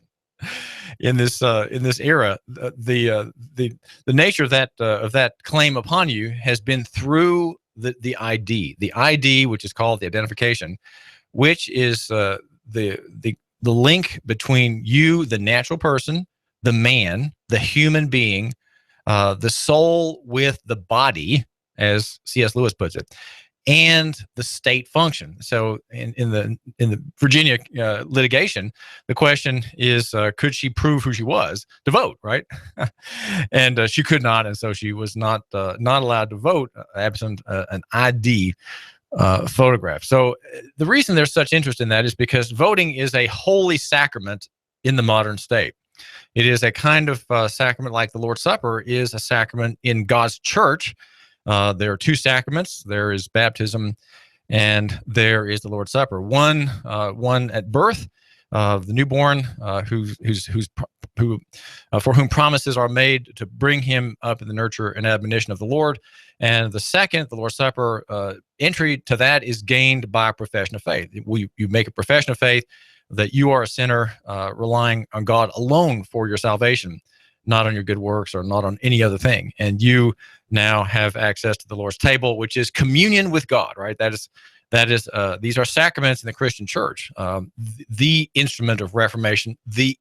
in this era, the nature of that claim upon you has been through the ID, which is called the identification, which is the link between you, the natural person, the man, the human being, the soul with the body, as C.S. Lewis puts it, and the state function. So in the Virginia litigation, the question is, could she prove who she was to vote, right? And she could not, and so she was not allowed to vote absent an ID. photograph. So the reason there's such interest in that is because voting is a holy sacrament in the modern state. It is a kind of sacrament like the Lord's Supper is a sacrament in God's church. There are two sacraments. There is baptism and there is the Lord's Supper. One at birth, the newborn, for whom promises are made to bring him up in the nurture and admonition of the Lord. And the second, the Lord's Supper, entry to that is gained by a profession of faith. You make a profession of faith that you are a sinner relying on God alone for your salvation, not on your good works or not on any other thing. And you now have access to the Lord's table, which is communion with God, right? These are sacraments in the Christian church, the instrument of reformation, the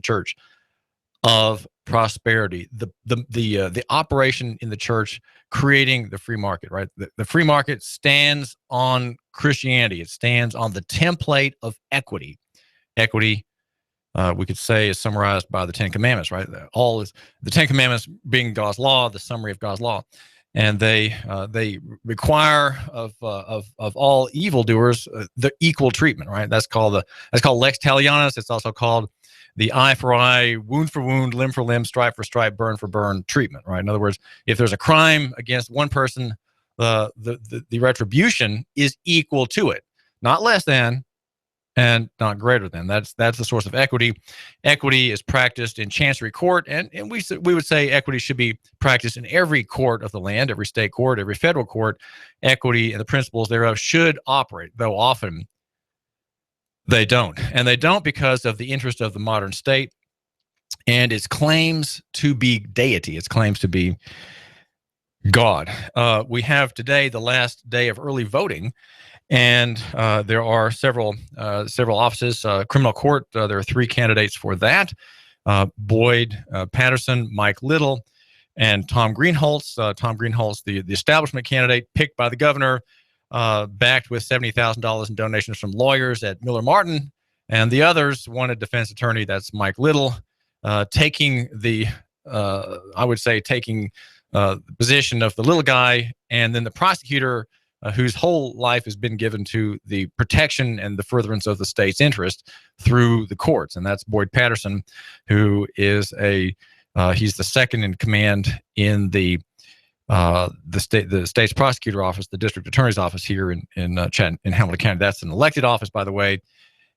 church of prosperity, the operation in the church creating the free market, right? The free market stands on Christianity. It stands on the template of equity. Equity, we could say, is summarized by the Ten Commandments, right? All is the Ten Commandments being God's law, the summary of God's law, and they require of all evildoers the equal treatment, right? That's called lex talionis. It's also called the eye for eye, wound for wound, limb for limb, stripe for stripe, burn for burn treatment, right? In other words, if there's a crime against one person, the retribution is equal to it, not less than, and not greater than. That's the source of equity. Equity is practiced in chancery court, and we would say equity should be practiced in every court of the land, every state court, every federal court. Equity and the principles thereof should operate, though often they don't. And they don't because of the interest of the modern state and its claims to be deity, its claims to be God. We have today the last day of early voting, and there are several offices. Criminal court, there are 3 candidates for that: Boyd Patterson, Mike Little, and Tom Greenholtz. Tom Greenholtz, the establishment candidate picked by the governor, backed with $70,000 in donations from lawyers at Miller Martin, and the others wanted defense attorney. That's Mike Little, taking the position of the little guy, and then the prosecutor, whose whole life has been given to the protection and the furtherance of the state's interest through the courts, and that's Boyd Patterson, who is he's the second in command in the state's prosecutor office, the district attorney's office here in Hamilton County. That's an elected office, by the way,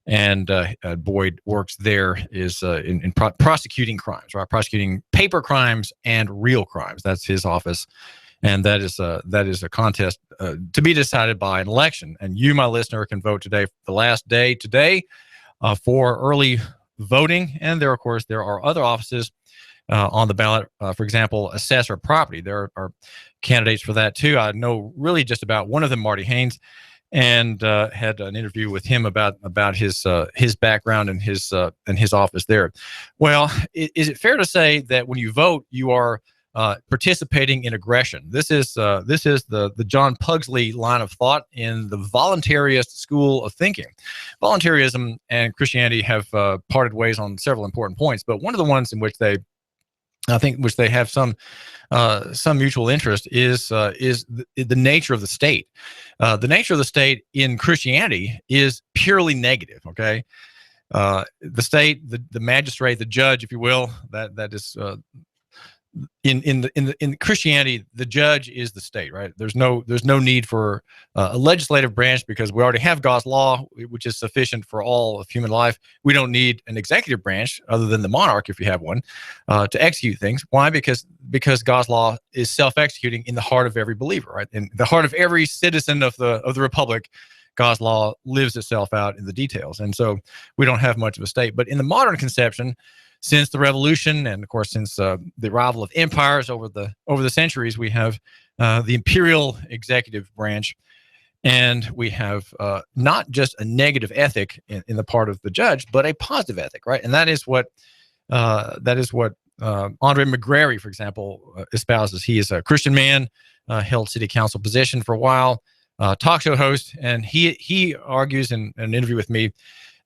and Boyd works there in prosecuting crimes, right? Prosecuting paper crimes and real crimes. That's his office, and that is a contest to be decided by an election. And you, my listener, can vote today, the last day today, for early voting. And there are other offices on the ballot. For example, assessor property. There are candidates for that too. I know really just about one of them, Marty Haynes, and had an interview with him about his background and his office there. Well, is it fair to say that when you vote, you are participating in aggression? This is the John Pugsley line of thought in the voluntaryist school of thinking. Voluntarism and Christianity have parted ways on several important points, but one of the ones in which they have some mutual interest is the nature of the state. The nature of the state in Christianity is purely negative. Okay, the state, the magistrate, the judge, if you will, that is. In Christianity, the judge is the state, right? There's no need for a legislative branch because we already have God's law, which is sufficient for all of human life. We don't need an executive branch other than the monarch, if you have one, to execute things. Why? Because God's law is self-executing in the heart of every believer, right? In the heart of every citizen of the republic, God's law lives itself out in the details, and so we don't have much of a state. But in the modern conception, since the revolution, and of course since the arrival of empires over the centuries, we have the imperial executive branch, and we have not just a negative ethic in the part of the judge, but a positive ethic, right? And that is what Andre McGrary, for example, espouses. He is a Christian man, held city council position for a while, talk show host, and he argues in an interview with me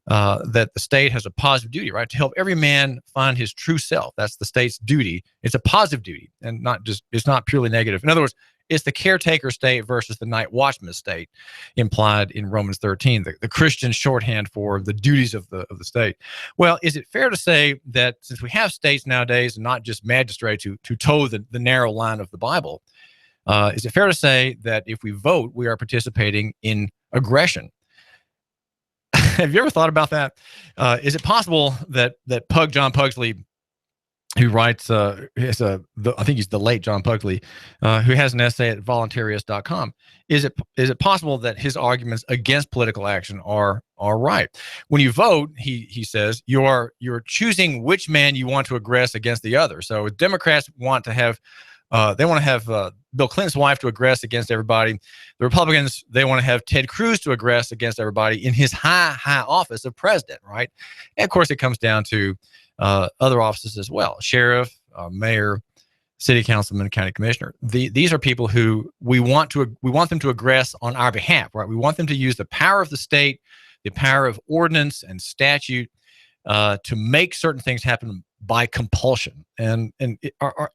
that the state has a positive duty, right, to help every man find his true self. That's the state's duty. It's a positive duty, and it's not purely negative. In other words, It's the caretaker state versus the night watchman state implied in Romans 13, the Christian shorthand for the duties of the state. Well, is it fair to say that since we have states nowadays and not just magistrates who toe the narrow line of the Bible, is it fair to say that if we vote, we are participating in aggression? Have you ever thought about that? Is it possible that John Pugsley, who writes, I think he's the late John Pugsley, who has an essay at voluntaryist.com, is it possible that his arguments against political action are right? When you vote, he says, you're choosing which man you want to aggress against the other. So Democrats want to have Bill Clinton's wife to aggress against everybody. The Republicans, they want to have Ted Cruz to aggress against everybody in his high office of president, right? And of course, it comes down to other offices as well: sheriff, mayor, city councilman, county commissioner. These are people who we want them to aggress on our behalf, right? We want them to use the power of the state, the power of ordinance and statute to make certain things happen by compulsion. And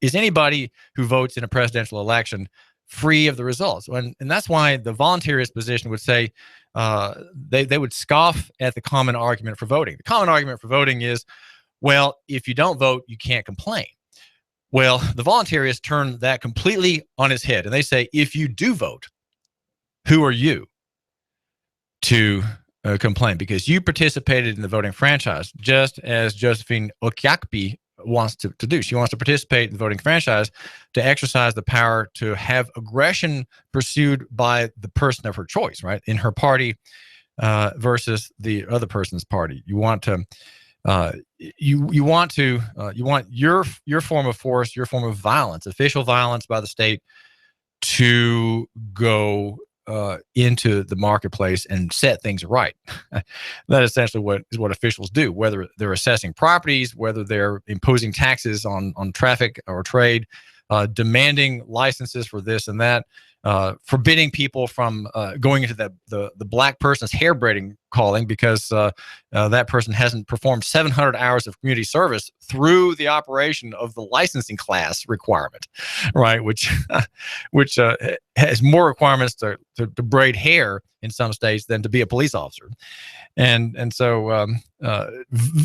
is anybody who votes in a presidential election free of the results? And that's why the voluntarist position would say they would scoff at the common argument for voting. The common argument for voting is, well, if you don't vote, you can't complain. Well, the voluntarists turn that completely on its head, and they say, if you do vote, who are you to complain? Because you participated in the voting franchise, just as Josephine Okiakpi wants to do. She wants to participate in the voting franchise to exercise the power to have aggression pursued by the person of her choice, right, in her party versus the other person's party. You want to you want your form of force, your form of violence, official violence by the state, to go into the marketplace and set things right. That is essentially is what officials do, whether they're assessing properties, whether they're imposing taxes on traffic or trade, demanding licenses for this and that, forbidding people from going into the black person's hair braiding calling because that person hasn't performed 700 hours of community service through the operation of the licensing class requirement, right? Which has more requirements to braid hair in some states than to be a police officer. And so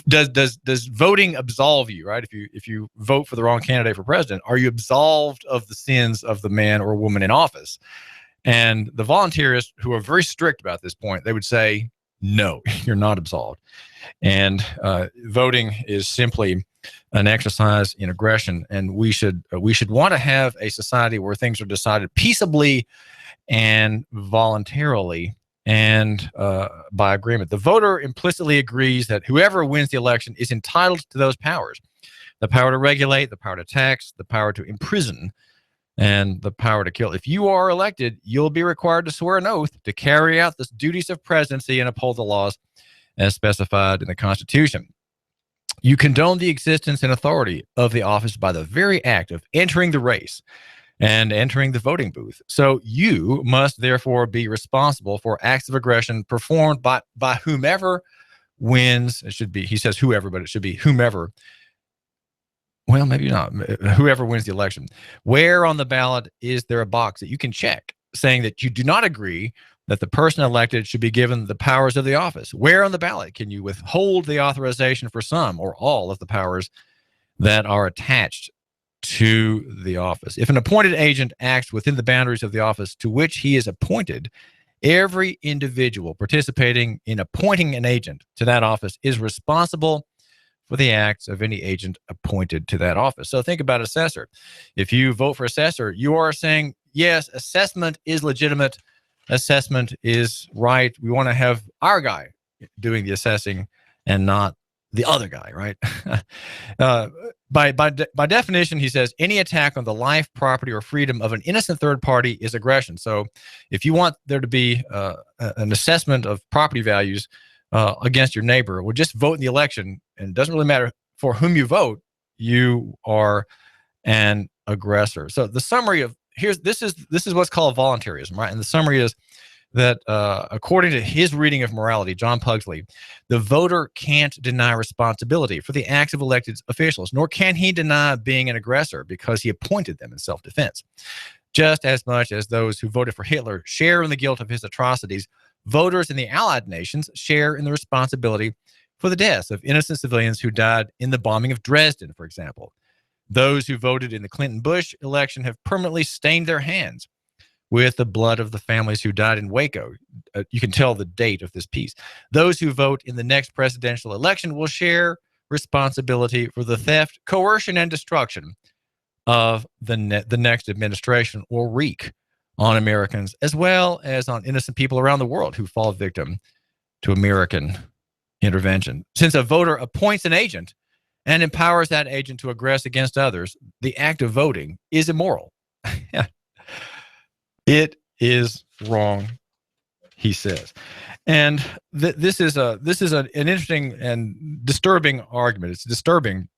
does voting absolve you, right? If you vote for the wrong candidate for president, are you absolved of the sins of the man or woman in office? And the voluntarists, who are very strict about this point, they would say, no, you're not absolved. And voting is simply an exercise in aggression. And we should want to have a society where things are decided peaceably and voluntarily and by agreement. The voter implicitly agrees that whoever wins the election is entitled to those powers: the power to regulate, the power to tax, the power to imprison, and the power to kill. If you are elected, you'll be required to swear an oath to carry out the duties of presidency and uphold the laws as specified in the Constitution. You condone the existence and authority of the office by the very act of entering the race and entering the voting booth. So you must therefore be responsible for acts of aggression performed by whomever wins. It should be, he says whoever, but it should be whomever. Well, maybe not. Whoever wins the election. Where on the ballot is there a box that you can check saying that you do not agree that the person elected should be given the powers of the office? Where on the ballot can you withhold the authorization for some or all of the powers that are attached to the office? If an appointed agent acts within the boundaries of the office to which he is appointed, every individual participating in appointing an agent to that office is responsible for the acts of any agent appointed to that office. So think about assessor. If you vote for assessor, you are saying, yes, assessment is legitimate. Assessment is right. We want to have our guy doing the assessing and not the other guy, right? By definition, he says, any attack on the life, property, or freedom of an innocent third party is aggression. So if you want there to be an assessment of property values against your neighbor, well, just vote in the election, and it doesn't really matter for whom you vote. You are an aggressor. So the summary of this is what's called voluntarism, right? And the summary is that according to his reading of morality, John Pugsley, the voter can't deny responsibility for the acts of elected officials, nor can he deny being an aggressor because he appointed them in self-defense. Just as much as those who voted for Hitler share in the guilt of his atrocities, voters in the Allied nations share in the responsibility for the deaths of innocent civilians who died in the bombing of Dresden, for example. Those who voted in the Clinton-Bush election have permanently stained their hands with the blood of the families who died in Waco. You can tell the date of this piece. Those who vote in the next presidential election will share responsibility for the theft, coercion, and destruction of the next administration will wreak on Americans as well as on innocent people around the world who fall victim to American intervention. Since a voter appoints an agent and empowers that agent to aggress against others, the act of voting is immoral. It is wrong, he says. And this is an interesting and disturbing argument. It's disturbing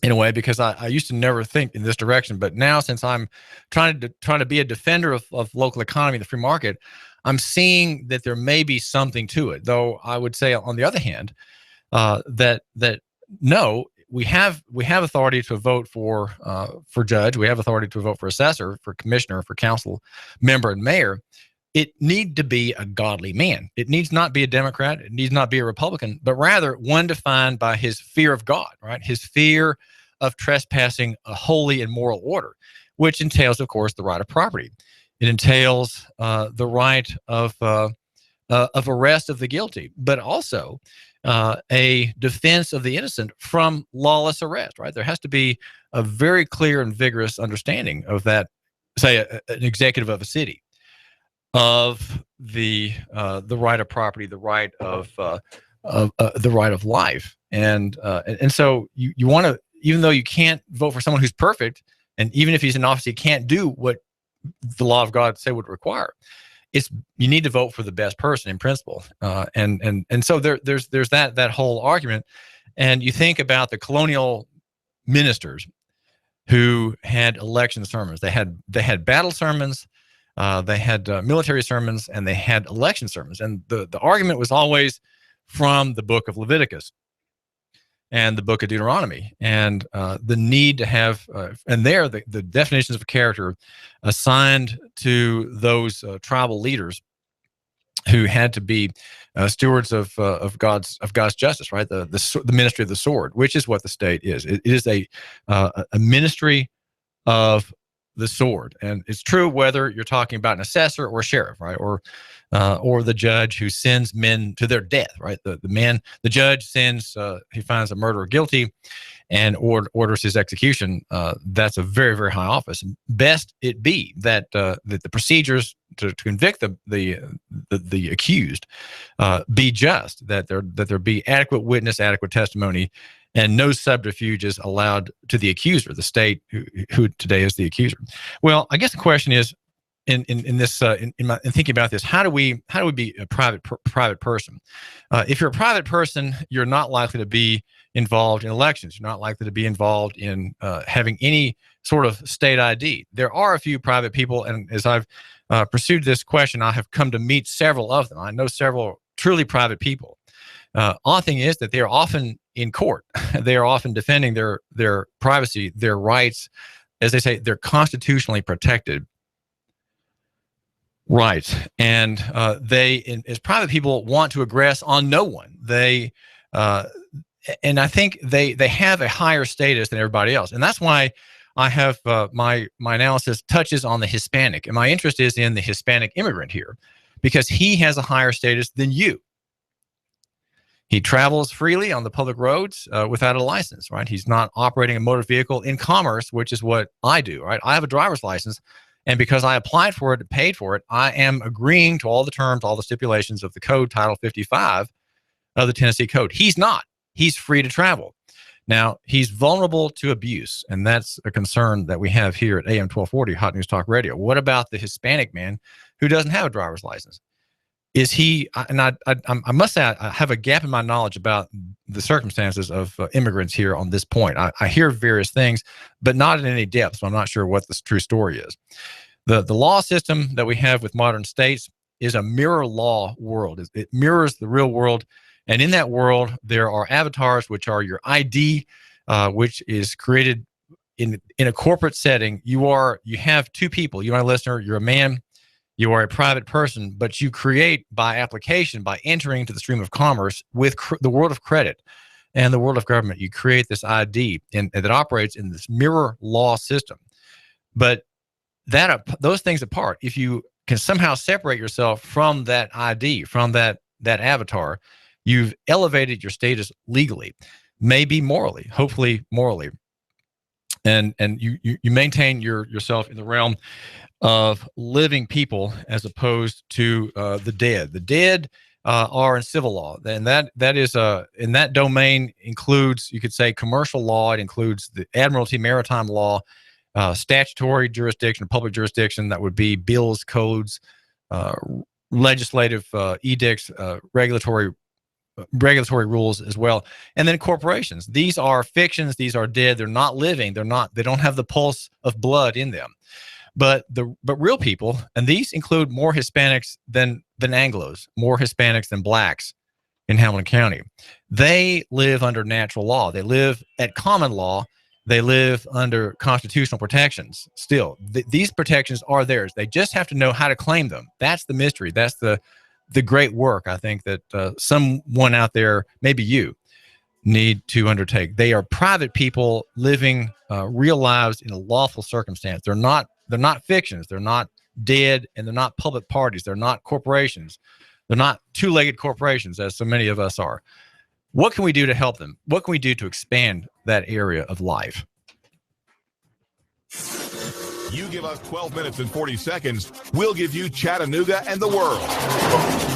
in a way because I used to never think in this direction, but now since I'm trying to be a defender of local economy, the free market, I'm seeing that there may be something to it. Though I would say, on the other hand, that no, we have authority to vote for judge. We have authority to vote for assessor, for commissioner, for council member, and mayor. It need to be a godly man. It needs not be a Democrat. It needs not be a Republican, but rather one defined by his fear of God, right? His fear of trespassing a holy and moral order, which entails, of course, the right of property. It entails the right of arrest of the guilty, but also a defense of the innocent from lawless arrest, right? There has to be a very clear and vigorous understanding of that, say, an executive of a city, of the right of property, the right of the right of life, and so you want to, even though you can't vote for someone who's perfect, and even if he's in office, he can't do what the law of God say would require. You need to vote for the best person in principle, and so there's that whole argument, and you think about the colonial ministers who had election sermons. They had battle sermons. They had military sermons, and they had election sermons. And the argument was always from the book of Leviticus and the book of Deuteronomy, and the need to have, and there the definitions of character assigned to those tribal leaders who had to be stewards of God's justice, right? The ministry of the sword, which is what the state is. It is a ministry of the sword, and it's true whether you're talking about an assessor or a sheriff, right, or the judge who sends men to their death, right? The judge sends, he finds a murderer guilty, and orders his execution. That's a very, very high office. Best it be that the procedures to convict the accused be just, that there be adequate witness, adequate testimony, and no subterfuges allowed to the accuser, the state who today is the accuser. Well, I guess the question is, in thinking about this, how do we be a private person? If you're a private person, you're not likely to be involved in elections. You're not likely to be involved in having any sort of state ID. There are a few private people, and as I've pursued this question, I have come to meet several of them. I know several truly private people. Odd thing is that they are often in court. They are often defending their privacy, their rights, as they say, they're constitutionally protected rights, and they, as private people, want to aggress on no one. They, and I think they have a higher status than everybody else, and that's why I have my analysis touches on the Hispanic, and my interest is in the Hispanic immigrant here, because he has a higher status than you. He travels freely on the public roads without a license, right? He's not operating a motor vehicle in commerce, which is what I do, right? I have a driver's license, and because I applied for it and paid for it, I am agreeing to all the terms, all the stipulations of the code, Title 55 of the Tennessee Code. He's not. He's free to travel. Now, he's vulnerable to abuse, and that's a concern that we have here at AM 1240, Hot News Talk Radio. What about the Hispanic man who doesn't have a driver's license? Is he, and I must say, I have a gap in my knowledge about the circumstances of immigrants here on this point. I hear various things, but not in any depth, so I'm not sure what the true story is. The law system that we have with modern states is a mirror law world. It mirrors the real world, and in that world, there are avatars, which are your ID, which is created in a corporate setting, you have two people. You are a listener. You're a man. You are a private person, but you create by application, by entering into the stream of commerce with the world of credit and the world of government. You create this ID that operates in this mirror law system. But those things apart, if you can somehow separate yourself from that ID, from that avatar, you've elevated your status legally, maybe morally, hopefully morally, and you maintain yourself in the realm of living people as opposed to the dead. The dead are in civil law, and that is in that domain includes, you could say, commercial law. It includes the admiralty, maritime law, statutory jurisdiction, public jurisdiction. That would be bills, codes, legislative edicts, regulatory rules as well, and then corporations. These are fictions. These are dead. They're not living. They don't have the pulse of blood in them. But real people, and these include more Hispanics than Anglos, more Hispanics than blacks in Hamilton County. They live under natural law. They live at common law. They live under constitutional protections. Still, these protections are theirs. They just have to know how to claim them. That's the mystery. That's the great work, I think, that someone out there, maybe you, need to undertake. They are private people living real lives in a lawful circumstance. They're not fictions. They're not dead, and they're not public parties. They're not corporations. They're not two-legged corporations, as so many of us are. What can we do to help them? What can we do to expand that area of life? You give us 12 minutes and 40 seconds, we'll give you Chattanooga and the world.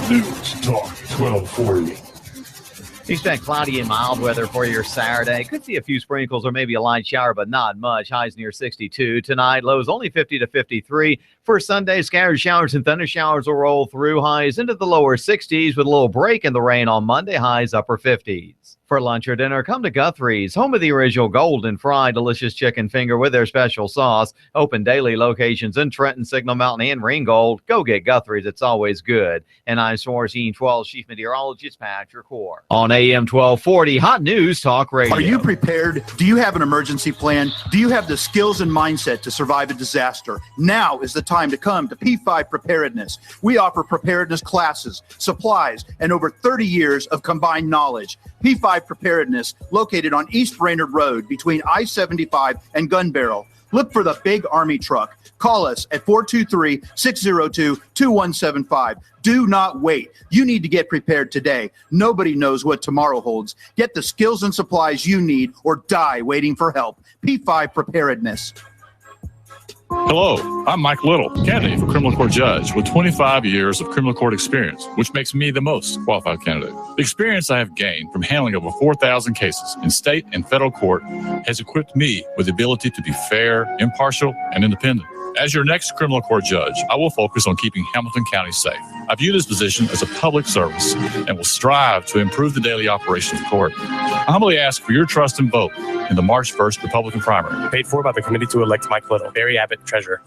News Talk 1240. Expect cloudy and mild weather for your Saturday. Could see a few sprinkles or maybe a light shower, but not much. Highs near 62 tonight. Lows only 50 to 53. For Sunday, scattered showers and thunder showers will roll through. Highs into the lower 60s with a little break in the rain on Monday. Highs upper 50s. For lunch or dinner, come to Guthrie's, home of the original golden fried delicious chicken finger with their special sauce. Open daily locations in Trenton, Signal Mountain, and Ringgold. Go get Guthrie's. It's always good. And I'm Swarcine 12 Chief Meteorologist Patrick Core. On AM 1240, Hot News Talk Radio. Are you prepared? Do you have an emergency plan? Do you have the skills and mindset to survive a disaster? Now is the time to come to P5 Preparedness. We offer preparedness classes, supplies, and over 30 years of combined knowledge. P5 Preparedness, located on East Brainerd Road between I-75 and Gun Barrel. Look for the big Army truck. Call us at 423-602-2175. Do not wait. You need to get prepared today. Nobody knows what tomorrow holds. Get the skills and supplies you need or die waiting for help. P5 Preparedness. Hello, I'm Mike Little, candidate for criminal court judge with 25 years of criminal court experience, which makes me the most qualified candidate. The experience I have gained from handling over 4,000 cases in state and federal court has equipped me with the ability to be fair, impartial, and independent. As your next criminal court judge, I will focus on keeping Hamilton County safe. I view this position as a public service and will strive to improve the daily operations of court. I humbly ask for your trust and vote in the March 1st Republican primary. Paid for by the committee to elect Mike Little, Barry Abbott, Treasurer.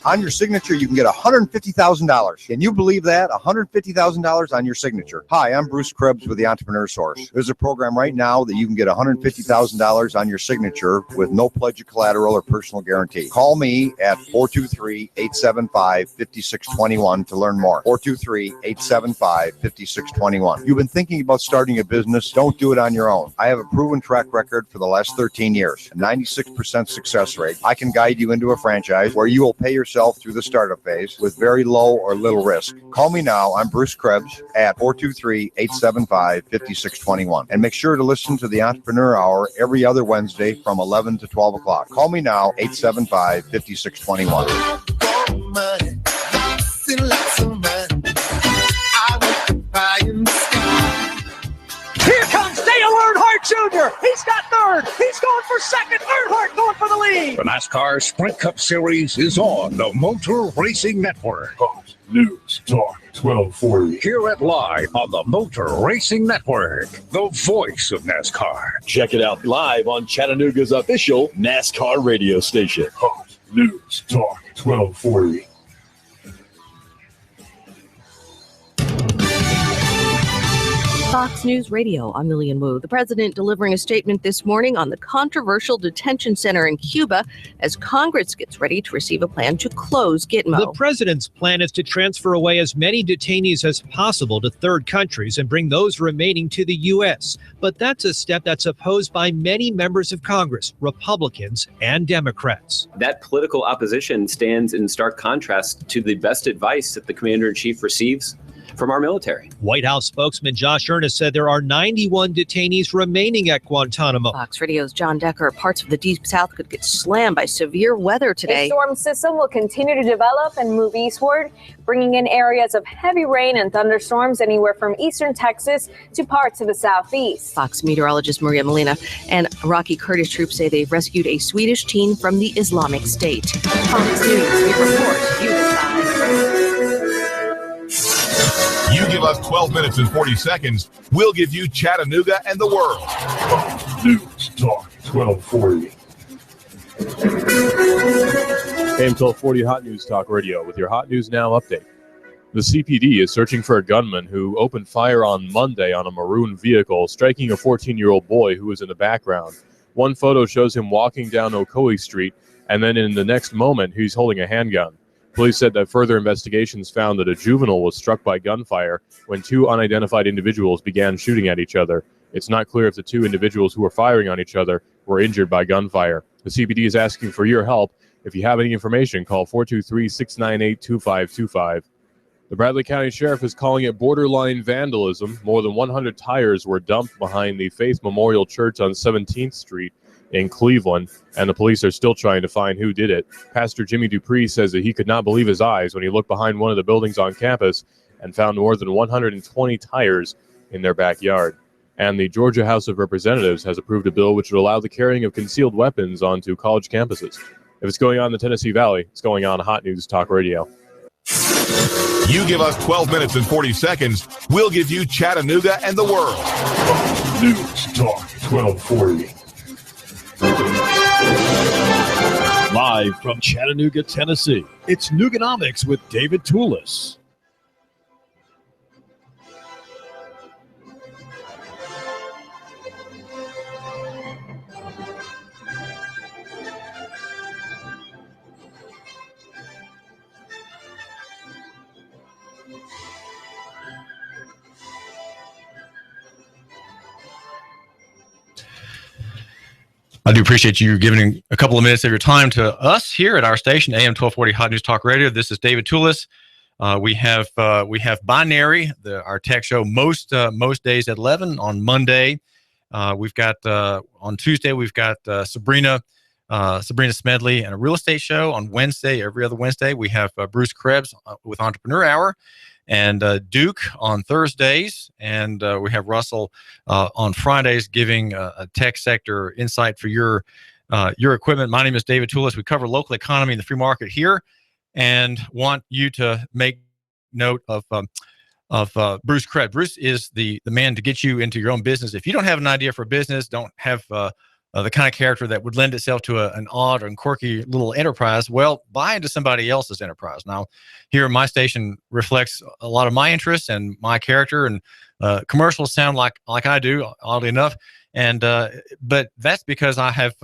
On your signature, you can get $150,000. Can you believe that? $150,000 on your signature. Hi, I'm Bruce Krebs with the Entrepreneur Source. There's a program right now that you can get $150,000 on your signature with no pledge of collateral or personal guarantee. Call me at 423-875-5621 to learn more. 423-875-5621. You've been thinking about starting a business? Don't do it on your own. I have a proven track record for the last 13 years, a 96% success rate. I can guide you into a franchise where you will pay yourself through the startup phase with very low or little risk. Call me now. I'm Bruce Krebs at 423-875-5621. And make sure to listen to the Entrepreneur Hour every other Wednesday from 11 to 12 o'clock. Call me now, 875-5621. Here comes Dale Earnhardt Jr. He's got third. He's going for second. Earnhardt going for the lead. The NASCAR Sprint Cup Series is on the Motor Racing Network. News Talk 1240. Hear it live on the Motor Racing Network, the voice of NASCAR. Check it out live on Chattanooga's official NASCAR radio station. News Talk 1240. Fox News Radio, I'm Lillian Wu. The president delivering a statement this morning on the controversial detention center in Cuba as Congress gets ready to receive a plan to close Gitmo. The president's plan is to transfer away as many detainees as possible to third countries and bring those remaining to the U.S. But that's a step that's opposed by many members of Congress, Republicans and Democrats. That political opposition stands in stark contrast to the best advice that the commander-in-chief receives from our military. White House spokesman Josh Earnest said there are 91 detainees remaining at Guantanamo. Fox Radio's John Decker. Parts of the Deep South could get slammed by severe weather today. A storm system will continue to develop and move eastward, bringing in areas of heavy rain and thunderstorms anywhere from eastern Texas to parts of the southeast. Fox meteorologist Maria Molina and Iraqi Kurdish troops say they've rescued a Swedish teen from the Islamic State. Fox News, we report, you decide. You give us 12 minutes and 40 seconds, we'll give you Chattanooga and the world. News Talk 1240. AM 1240 Hot News Talk Radio with your Hot News Now update. The CPD is searching for a gunman who opened fire on Monday on a maroon vehicle, striking a 14-year-old boy who was in the background. One photo shows him walking down Ocoee Street, and then in the next moment, he's holding a handgun. Police said that further investigations found that a juvenile was struck by gunfire when two unidentified individuals began shooting at each other. It's not clear if the two individuals who were firing on each other were injured by gunfire. The CPD is asking for your help. If you have any information, call 423-698-2525. The Bradley County Sheriff is calling it borderline vandalism. More than 100 tires were dumped behind the Faith Memorial Church on 17th Street in Cleveland, and the police are still trying to find who did it. Pastor Jimmy Dupree says that he could not believe his eyes when he looked behind one of the buildings on campus and found more than 120 tires in their backyard. And the Georgia House of Representatives has approved a bill which would allow the carrying of concealed weapons onto college campuses. If it's going on in the Tennessee Valley, it's going on Hot News Talk Radio. You give us 12 minutes and 40 seconds, we'll give you Chattanooga and the world. News Talk 1240. Live from Chattanooga, Tennessee, it's Nooganomics with David Tulis. I do appreciate you giving a couple of minutes of your time to us here at our station, AM 1240 Hot News Talk Radio. This is David Tulis. We have Binary, our tech show, most days at 11. On Monday, we've got on Tuesday we've got Sabrina Smedley and a real estate show. On Wednesday, every other Wednesday, we have Bruce Krebs with Entrepreneur Hour, and Duke on Thursdays, and we have Russell on Fridays giving a tech sector insight for your equipment. My name is David Tulis. We cover local economy and the free market here, and want you to make note of Bruce Krebs. Bruce is the man to get you into your own business. If you don't have an idea for a business, don't have the kind of character that would lend itself to an odd and quirky little enterprise, well, buy into somebody else's enterprise. Now, here my station reflects a lot of my interests and my character, and commercials sound like I do, oddly enough. And but that's because I have,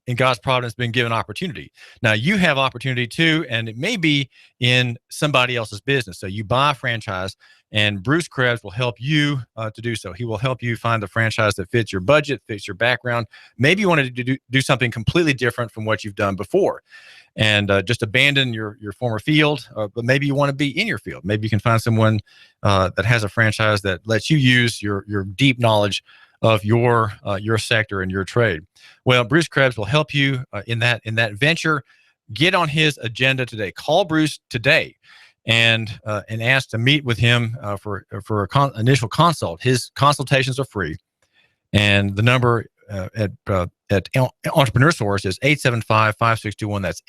in God's providence, been given opportunity. Now, you have opportunity too, and it may be in somebody else's business. So you buy a franchise, and Bruce Krebs will help you to do so. He will help you find the franchise that fits your budget, fits your background. Maybe you wanted to do something completely different from what you've done before, and just abandon your former field. But maybe you want to be in your field. Maybe you can find someone that has a franchise that lets you use your deep knowledge of your sector and your trade. Well, Bruce Krebs will help you in that venture. Get on his agenda today. Call Bruce today and ask to meet with him for initial consult. His consultations are free, and the number at Entrepreneur Source is 875-5621. That's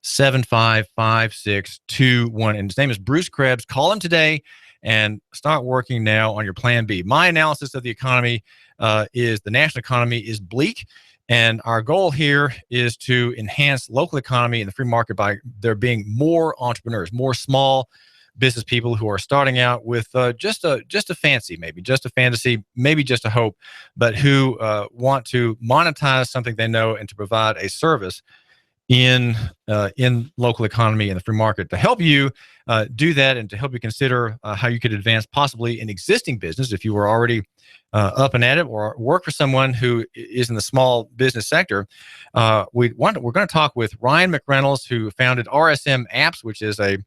875-5621, and his name is Bruce Krebs. Call him today and start working now on your plan B. My analysis of the economy is the national economy is bleak, and our goal here is to enhance local economy and the free market by there being more entrepreneurs, more small business people who are starting out with just a fancy, maybe just a fantasy, maybe just a hope, but who want to monetize something they know and to provide a service in local economy and the free market. To help you do that and to help you consider how you could advance possibly an existing business if you were already up and at it, or work for someone who is in the small business sector, we're going to talk with Ryan McReynolds, who founded RSM Apps, which is an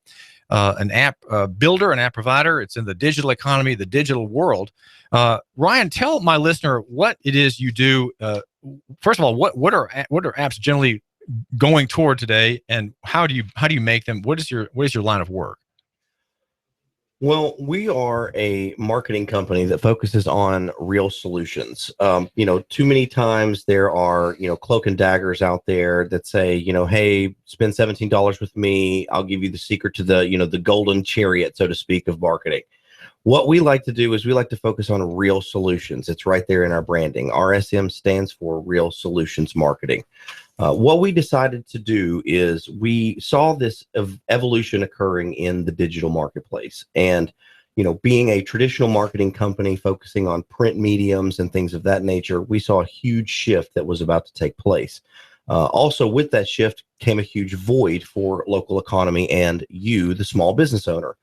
app builder, an app provider. It's in the digital economy, the digital world. Ryan, tell my listener what it is you do. First of all, what are apps generally going toward today, and how do you make them? What is your line of work? Well, we are a marketing company that focuses on real solutions. Too many times there are, cloak and daggers out there that say, hey, spend $17 with me. I'll give you the secret to the golden chariot, so to speak, of marketing. What we like to do is we like to focus on real solutions. It's right there in our branding. RSM stands for Real Solutions Marketing. What we decided to do is we saw this evolution occurring in the digital marketplace. And, being a traditional marketing company focusing on print mediums and things of that nature, we saw a huge shift that was about to take place. Also, with that shift came a huge void for local economy and you, the small business owner.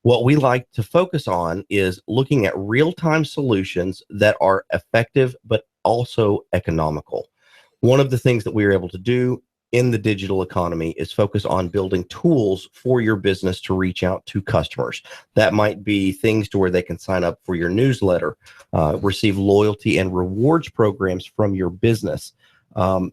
What we like to focus on is looking at real-time solutions that are effective but also economical. One of the things that we are able to do in the digital economy is focus on building tools for your business to reach out to customers. That might be things to where they can sign up for your newsletter, receive loyalty and rewards programs from your business,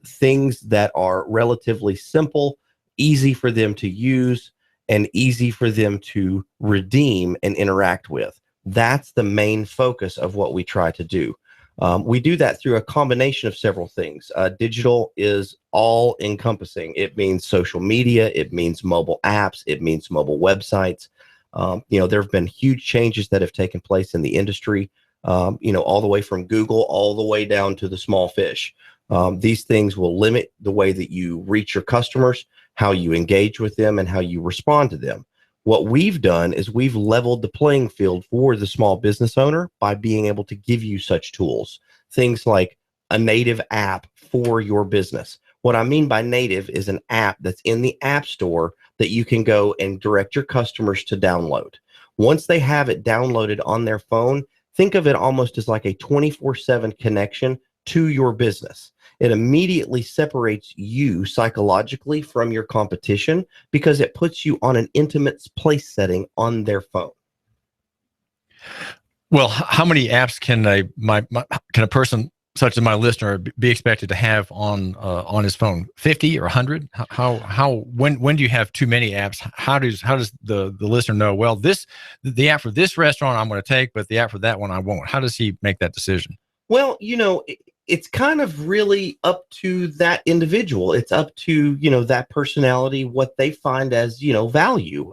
things that are relatively simple, easy for them to use, and easy for them to redeem and interact with. That's the main focus of what we try to do. We do that through a combination of several things. Digital is all encompassing. It means social media, it means mobile apps, it means mobile websites. There have been huge changes that have taken place in the industry, all the way from Google all the way down to the small fish. These things will limit the way that you reach your customers, how you engage with them, and how you respond to them. What we've done is we've leveled the playing field for the small business owner by being able to give you such tools, things like a native app for your business. What I mean by native is an app that's in the App Store that you can go and direct your customers to download. Once they have it downloaded on their phone, think of it almost as like a 24/7 connection to your business. It immediately separates you psychologically from your competition because it puts you on an intimate place setting on their phone. Well, how many apps can a person such as my listener be expected to have on his phone? 50 or 100? When do you have too many apps? How does the listener know? Well, the app for this restaurant I'm going to take, but the app for that one I won't. How does he make that decision? Well, it's kind of really up to that individual. It's up to, that personality, what they find as, value.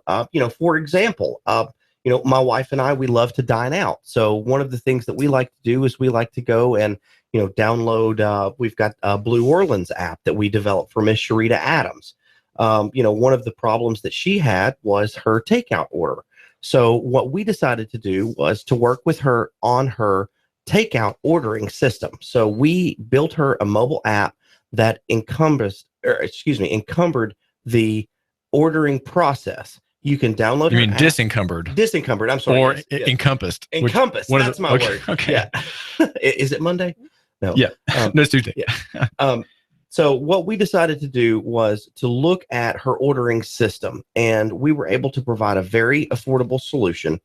For example, my wife and I, we love to dine out. So one of the things that we like to do is we like to go and, download, we've got a Blue Orleans app that we developed for Miss Sharita Adams. One of the problems that she had was her takeout order. So what we decided to do was to work with her on her takeout ordering system. So we built her a mobile app that encumbered the ordering process. You can download. You mean disencumbered? Disencumbered. I'm sorry. Or encompassed. Encompassed. That's my word. Okay. Yeah. Is it Monday? No. Yeah. No, it's Tuesday. Yeah. So what we decided to do was to look at her ordering system, and we were able to provide a very affordable solution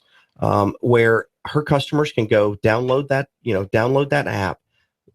where her customers can go download that app,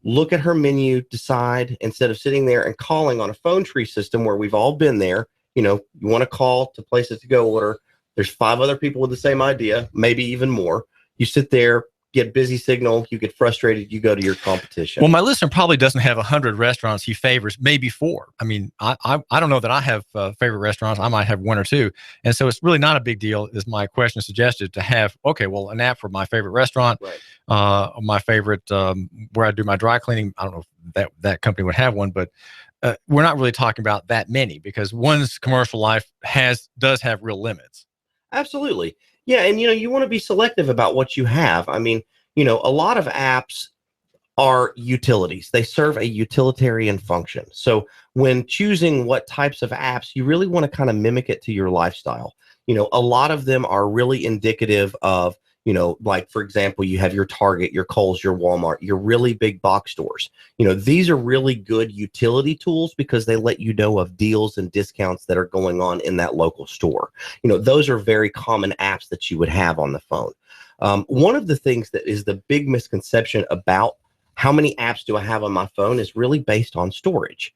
look at her menu, decide, instead of sitting there and calling on a phone tree system where we've all been there. You want to call to place a to-go order. There's 5 other people with the same idea, maybe even more. You sit there, get busy signal, you get frustrated, you go to your competition. Well, my listener probably doesn't have 100 restaurants he favors, maybe 4. I mean, I don't know that I have favorite restaurants. I might have 1 or 2. And so it's really not a big deal, as my question suggested, to have, an app for my favorite restaurant, right. My favorite, where I do my dry cleaning. I don't know if that company would have one, but we're not really talking about that many because one's commercial life does have real limits. Absolutely. Yeah. And, you want to be selective about what you have. I mean, a lot of apps are utilities. They serve a utilitarian function. So when choosing what types of apps, you really want to kind of mimic it to your lifestyle. A lot of them are really indicative of, like, for example, you have your Target, your Kohl's, your Walmart, your really big box stores. These are really good utility tools because they let you know of deals and discounts that are going on in that local store. Those are very common apps that you would have on the phone. One of the things that is the big misconception about how many apps do I have on my phone is really based on storage.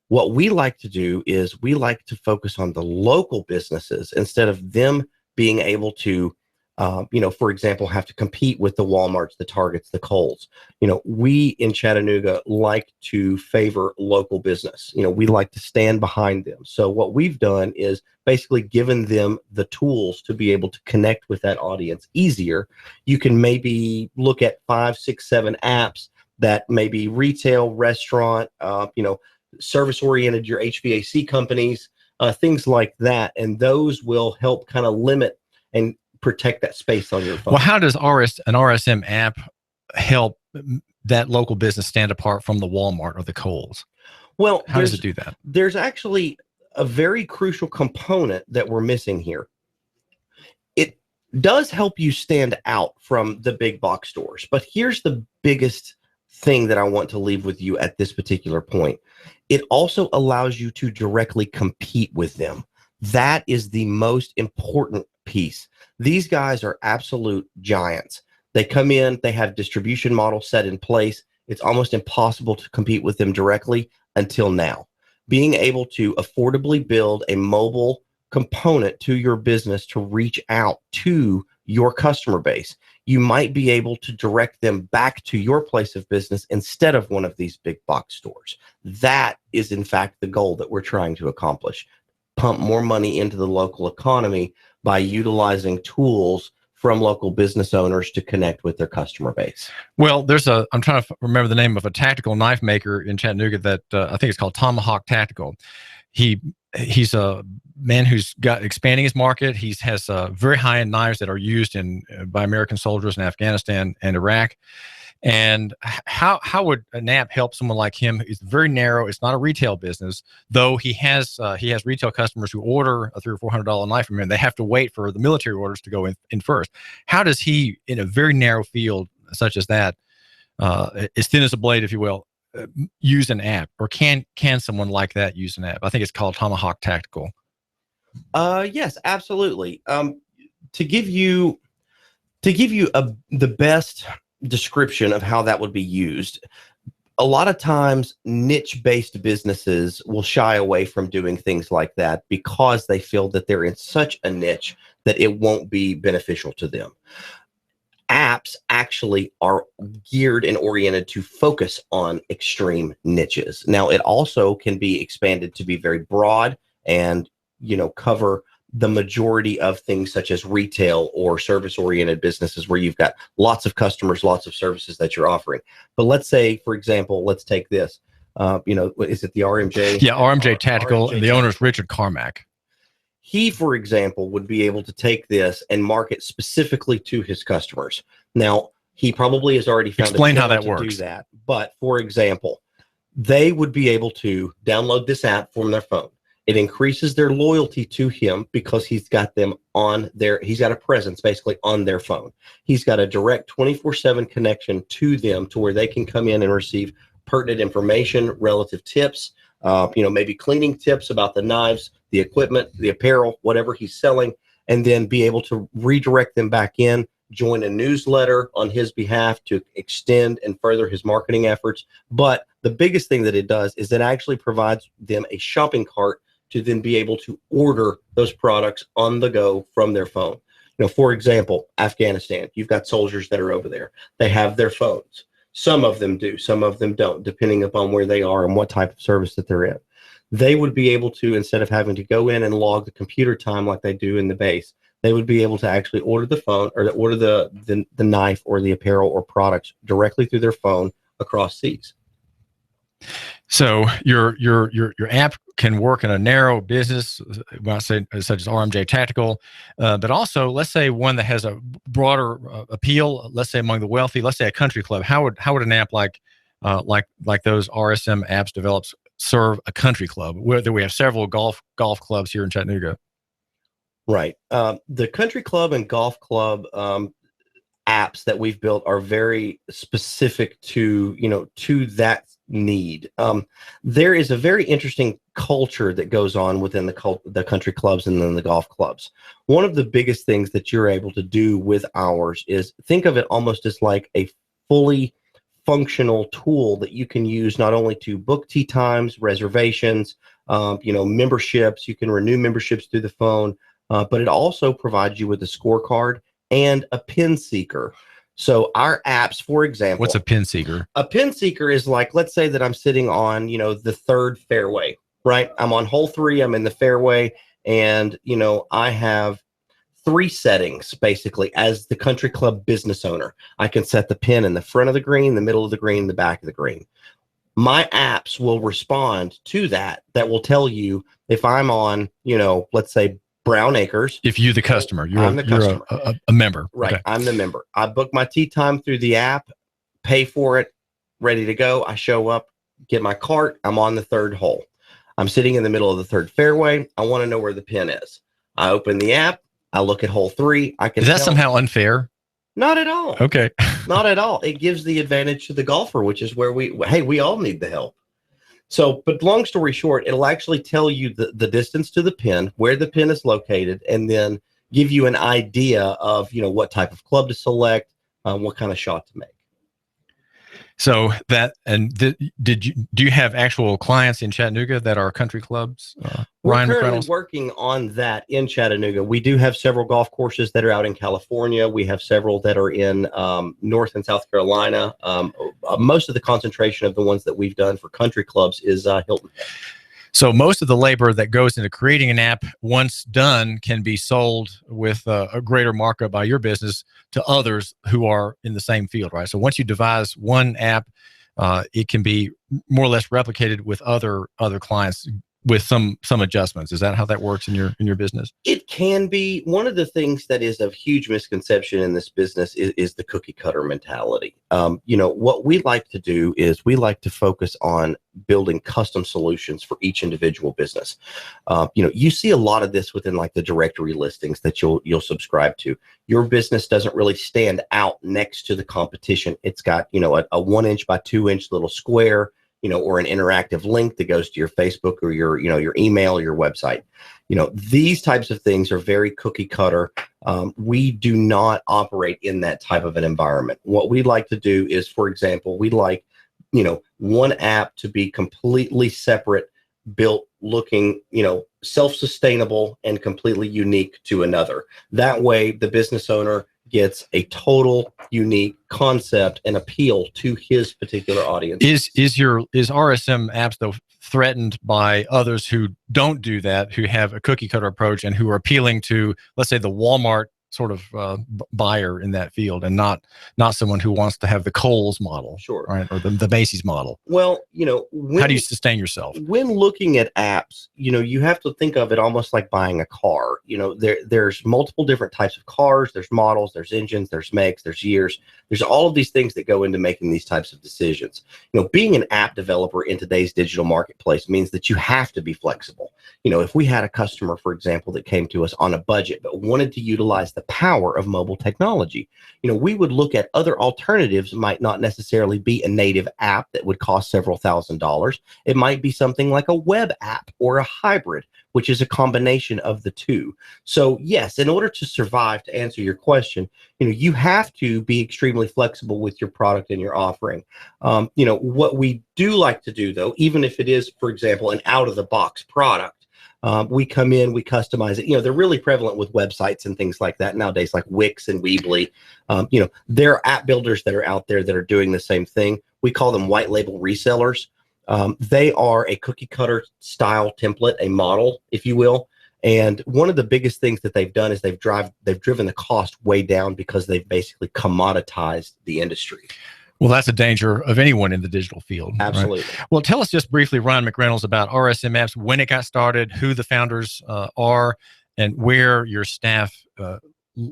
What we like to do is we like to focus on the local businesses instead of them being able to, for example, have to compete with the Walmarts, the Targets, the Kohl's. We in Chattanooga like to favor local business. We like to stand behind them. So what we've done is basically given them the tools to be able to connect with that audience easier. You can maybe look at 5, 6, 7 apps that maybe retail, restaurant, service-oriented, your HVAC companies, things like that. And those will help kind of limit and protect that space on your phone. Well, how does an RSM app help that local business stand apart from the Walmart or the Kohl's? Well, how does it do that? There's actually a very crucial component that we're missing here. It does help you stand out from the big box stores, but here's the biggest thing that I want to leave with you at this particular point. It also allows you to directly compete with them. That is the most important piece. These guys are absolute giants. They come in, they have distribution models set in place. It's almost impossible to compete with them directly until now. Being able to affordably build a mobile component to your business to reach out to your customer base, you might be able to direct them back to your place of business instead of one of these big box stores. That is, in fact, the goal that we're trying to accomplish. Pump more money into the local economy by utilizing tools from local business owners to connect with their customer base. Well, I'm trying to remember the name of a tactical knife maker in Chattanooga that I think it's called Tomahawk Tactical. He's a man who's got expanding his market. He has very high-end knives that are used by American soldiers in Afghanistan and Iraq. And how would an app help someone like him? It's very narrow. It's not a retail business, though he has retail customers who order a $300 or $400 knife from him. They have to wait for the military orders to go in first. How does he, in a very narrow field such as that, as thin as a blade, if you will, use an app? Or can someone like that use an app? I think it's called Tomahawk Tactical. Yes, absolutely. To give you the best description of how that would be used, a lot of times niche-based businesses will shy away from doing things like that because they feel that they're in such a niche that it won't be beneficial to them. Apps actually are geared and oriented to focus on extreme niches. Now, it also can be expanded to be very broad and, cover the majority of things such as retail or service-oriented businesses where you've got lots of customers, lots of services that you're offering. But let's say, for example, let's take this. Is it the RMJ? Yeah, RMJ Tactical, and the owner is Richard Carmack. He, for example, would be able to take this and market specifically to his customers. Now, he probably has already found Explain a how that to works. do that. But, for example, they would be able to download this app from their phone. It increases their loyalty to him because he's got them he's got a presence basically on their phone. He's got a direct 24/7 connection to them to where they can come in and receive pertinent information, relative tips, maybe cleaning tips about the knives, the equipment, the apparel, whatever he's selling, and then be able to redirect them back in, join a newsletter on his behalf to extend and further his marketing efforts. But the biggest thing that it does is it actually provides them a shopping cart to then be able to order those products on the go from their phone. For example, Afghanistan, you've got soldiers that are over there. They have their phones. Some of them do, some of them don't, depending upon where they are and what type of service that they're in. They would be able to, instead of having to go in and log the computer time like they do in the base, they would be able to actually order the phone or order the knife or the apparel or products directly through their phone across seas. So your app can work in a narrow business, such as RMJ Tactical, but also let's say one that has a broader appeal. Let's say among the wealthy. Let's say a country club. How would an app like those RSM apps developed serve a country club? Whether we have several golf clubs here in Chattanooga. Right. The country club and golf club apps that we've built are very specific to that need. There is a very interesting culture that goes on within the country clubs and then the golf clubs. One of the biggest things that you're able to do with ours is think of it almost as like a fully functional tool that you can use not only to book tee times, reservations, memberships. You can renew memberships through the phone, but it also provides you with a scorecard and a pin seeker. So our apps, for example, what's a pin seeker? A pin seeker is like, let's say that I'm sitting on, the third fairway, right? I'm on hole 3, I'm in the fairway, and, I have 3 settings basically as the country club business owner. I can set the pin in the front of the green, the middle of the green, the back of the green. My apps will respond to that will tell you if I'm on, let's say Brown Acres. If you're the customer, you're a member. Right. Okay. I'm the member. I book my tee time through the app, pay for it, ready to go. I show up, get my cart. I'm on the 3rd hole. I'm sitting in the middle of the 3rd fairway. I want to know where the pin is. I open the app. I look at hole 3. Is that somehow unfair? Not at all. Okay. Not at all. It gives the advantage to the golfer, which is where we all need the help. So, but long story short, it'll actually tell you the distance to the pin, where the pin is located, and then give you an idea of, what type of club to select, what kind of shot to make. So do you have actual clients in Chattanooga that are country clubs? We're currently working on that in Chattanooga. We do have several golf courses that are out in California. We have several that are in North and South Carolina. Most of the concentration of the ones that we've done for country clubs is Hilton Head. So most of the labor that goes into creating an app, once done, can be sold with a greater markup by your business to others who are in the same field, right? So once you devise one app, it can be more or less replicated with other clients with some adjustments. Is that how that works in your business? It can be. One of the things that is of huge misconception in this business is the cookie cutter mentality. What we like to do is we like to focus on building custom solutions for each individual business. You see a lot of this within like the directory listings that you'll subscribe to. Your business doesn't really stand out next to the competition. It's got, a 1 inch by 2 inch little square, or an interactive link that goes to your Facebook or your email or your website. These types of things are very cookie cutter. We do not operate in that type of an environment. What we like to do is, for example, we like, one app to be completely separate, built, looking, self-sustainable and completely unique to another. That way, the business owner gets a total unique concept and appeal to his particular audience. Is RSM Apps though threatened by others who don't do that, who have a cookie cutter approach and who are appealing to, let's say, the Walmart sort of buyer in that field, and not someone who wants to have the Kohl's model, sure, right, or the Macy's model? Well, how do you sustain yourself when looking at apps? You have to think of it almost like buying a car. There's multiple different types of cars. There's models, there's engines, there's makes, there's years. There's all of these things that go into making these types of decisions. Being an app developer in today's digital marketplace means that you have to be flexible. If we had a customer, for example, that came to us on a budget but wanted to utilize the power of mobile technology, we would look at other alternatives. It might not necessarily be a native app that would cost several $1,000s. It might be something like a web app or a hybrid, which is a combination of the two. So yes, in order to survive, to answer your question, you have to be extremely flexible with your product and your offering. What we do like to do, though, even if it is, for example, an out-of-the-box product, we come in, we customize it. They're really prevalent with websites and things like that nowadays, like Wix and Weebly. There are app builders that are out there that are doing the same thing. We call them white label resellers. They are a cookie cutter style template, a model, if you will. And one of the biggest things that they've done is they've driven the cost way down because they've basically commoditized the industry. Well, that's a danger of anyone in the digital field. Absolutely. Right? Well, tell us just briefly, Ryan McReynolds, about RSM Apps, when it got started, who the founders are, and where your staff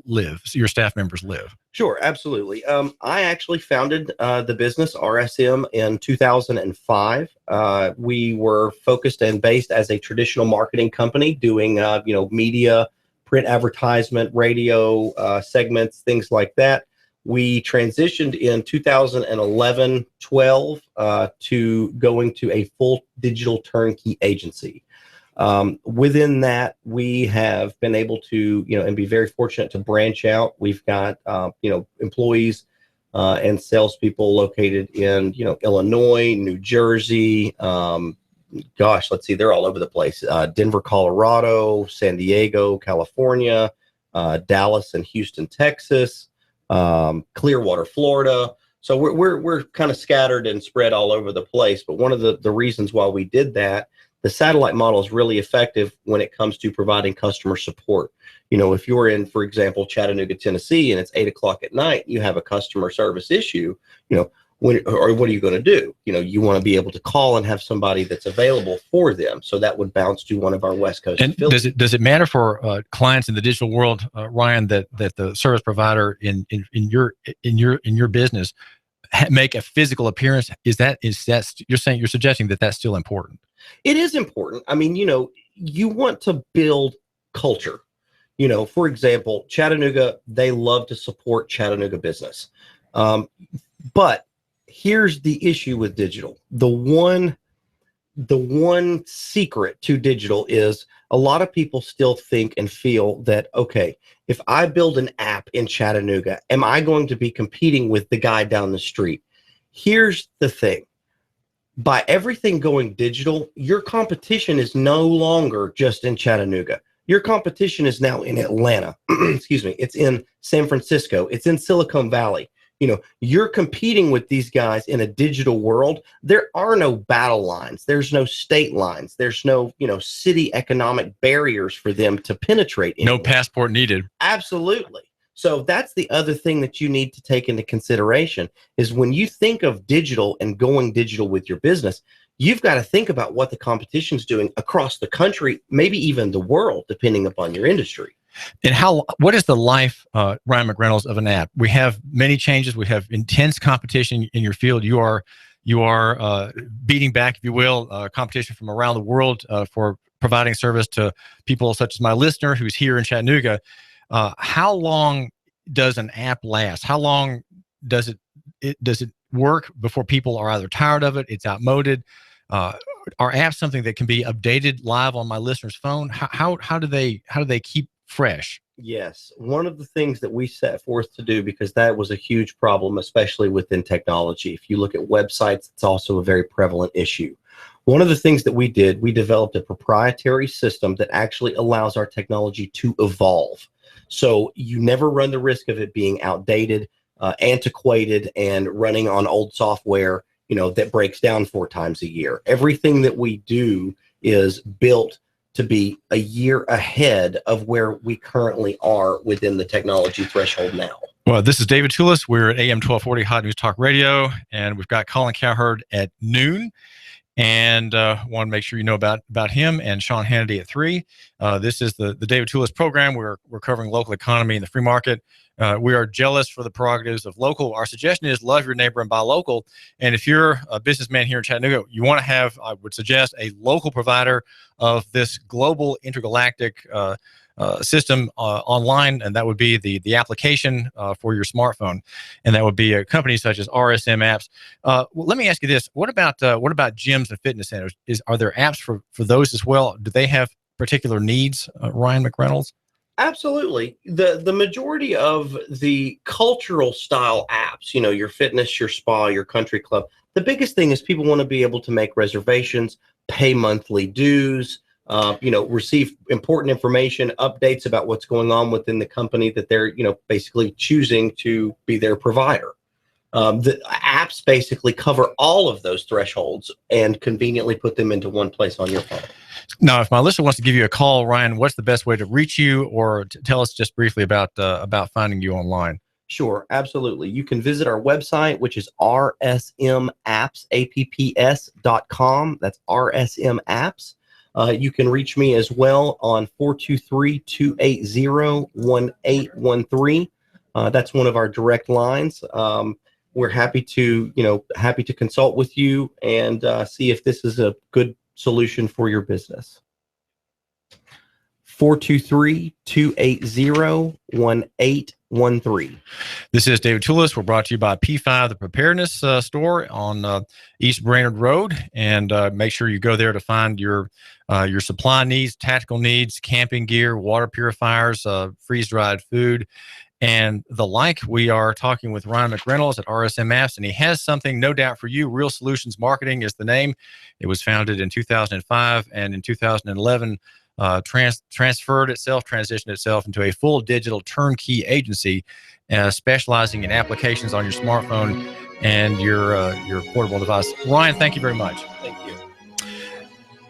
lives, your staff members live. Sure, absolutely. I actually founded the business RSM in 2005. We were focused and based as a traditional marketing company, doing media, print advertisement, radio segments, things like that. We transitioned in 2011-12 to going to a full digital turnkey agency. Within that, we have been able to, and be very fortunate to branch out. We've got, employees and salespeople located in, Illinois, New Jersey. Let's see, they're all over the place. Denver, Colorado, San Diego, California, Dallas and Houston, Texas, Clearwater, Florida. So we're kind of scattered and spread all over the place. But one of the reasons why we did that, the satellite model is really effective when it comes to providing customer support. If you're in, for example, Chattanooga, Tennessee, and it's 8 o'clock at night, you have a customer service issue, what are you going to do? You want to be able to call and have somebody that's available for them. So that would bounce to one of our West Coast affiliates. Does it matter for clients in the digital world, Ryan, that the service provider in your business make a physical appearance? Is that you're suggesting that that's still important? It is important. I mean, you want to build culture. For example, Chattanooga, they love to support Chattanooga business. But here's the issue with digital. The one secret to digital is a lot of people still think and feel that, okay, if I build an app in Chattanooga, am I going to be competing with the guy down the street? Here's the thing. By everything going digital, your competition is no longer just in Chattanooga. Your competition is now in Atlanta. Excuse me. It's in San Francisco. It's in Silicon Valley. You're competing with these guys in a digital world. There are no battle lines. There's no state lines. There's no, city economic barriers for them to penetrate. No passport needed. Absolutely. So that's the other thing that you need to take into consideration is when you think of digital and going digital with your business, you've got to think about what the competition's doing across the country, maybe even the world, depending upon your industry. And what is the life, Ryan McReynolds, of an app? We have many changes. We have intense competition in your field. You are beating back, if you will, competition from around the world for providing service to people such as my listener who's here in Chattanooga. How long does an app last? How long does it work before people are either tired of it, it's outmoded? Are apps something that can be updated live on my listener's phone? How do they keep fresh? Yes. One of the things that we set forth to do, because that was a huge problem, especially within technology. If you look at websites, it's also a very prevalent issue. One of the things that we did, we developed a proprietary system that actually allows our technology to evolve. So you never run the risk of it being outdated, antiquated, and running on old software, that breaks down 4 times a year. Everything that we do is built to be a year ahead of where we currently are within the technology threshold now. Well, this is David Tulis. We're at AM 1240 Hot News Talk Radio, and we've got Colin Cowherd at noon. And want to make sure you know about him, and Sean Hannity at 3. This is the David Tulis program. We're covering local economy and the free market. We are jealous for the prerogatives of local. Our suggestion is love your neighbor and buy local. And if you're a businessman here in Chattanooga, you want to have, I would suggest, a local provider of this global intergalactic system online, and that would be the application for your smartphone, and that would be a company such as RSM Apps. Well, let me ask you this: what about gyms and fitness centers? Are there apps for those as well? Do they have particular needs, Ryan McReynolds? Absolutely. The majority of the cultural style apps, your fitness, your spa, your country club, the biggest thing is people want to be able to make reservations, pay monthly dues, receive important information, updates about what's going on within the company that they're, basically choosing to be their provider. The apps basically cover all of those thresholds and conveniently put them into one place on your phone. Now, if my listener wants to give you a call, Ryan, what's the best way to reach you, or tell us just briefly about finding you online? Sure, absolutely. You can visit our website, which is rsmapps.com. That's RSM Apps. You can reach me as well on 423-280-1813. That's one of our direct lines. We're happy to consult with you and see if this is a good solution for your business. 423-280-1813. This is David Tulis. We're brought to you by P5, the preparedness store on East Brainerd Road. And make sure you go there to find your supply needs, tactical needs, camping gear, water purifiers, freeze-dried food, and the like. We are talking with Ryan McReynolds at RSM Apps, and he has something, no doubt, for you. Real Solutions Marketing is the name. It was founded in 2005, and in 2011, transitioned itself into a full digital turnkey agency, specializing in applications on your smartphone and your portable device. Ryan, thank you very much. Thank you.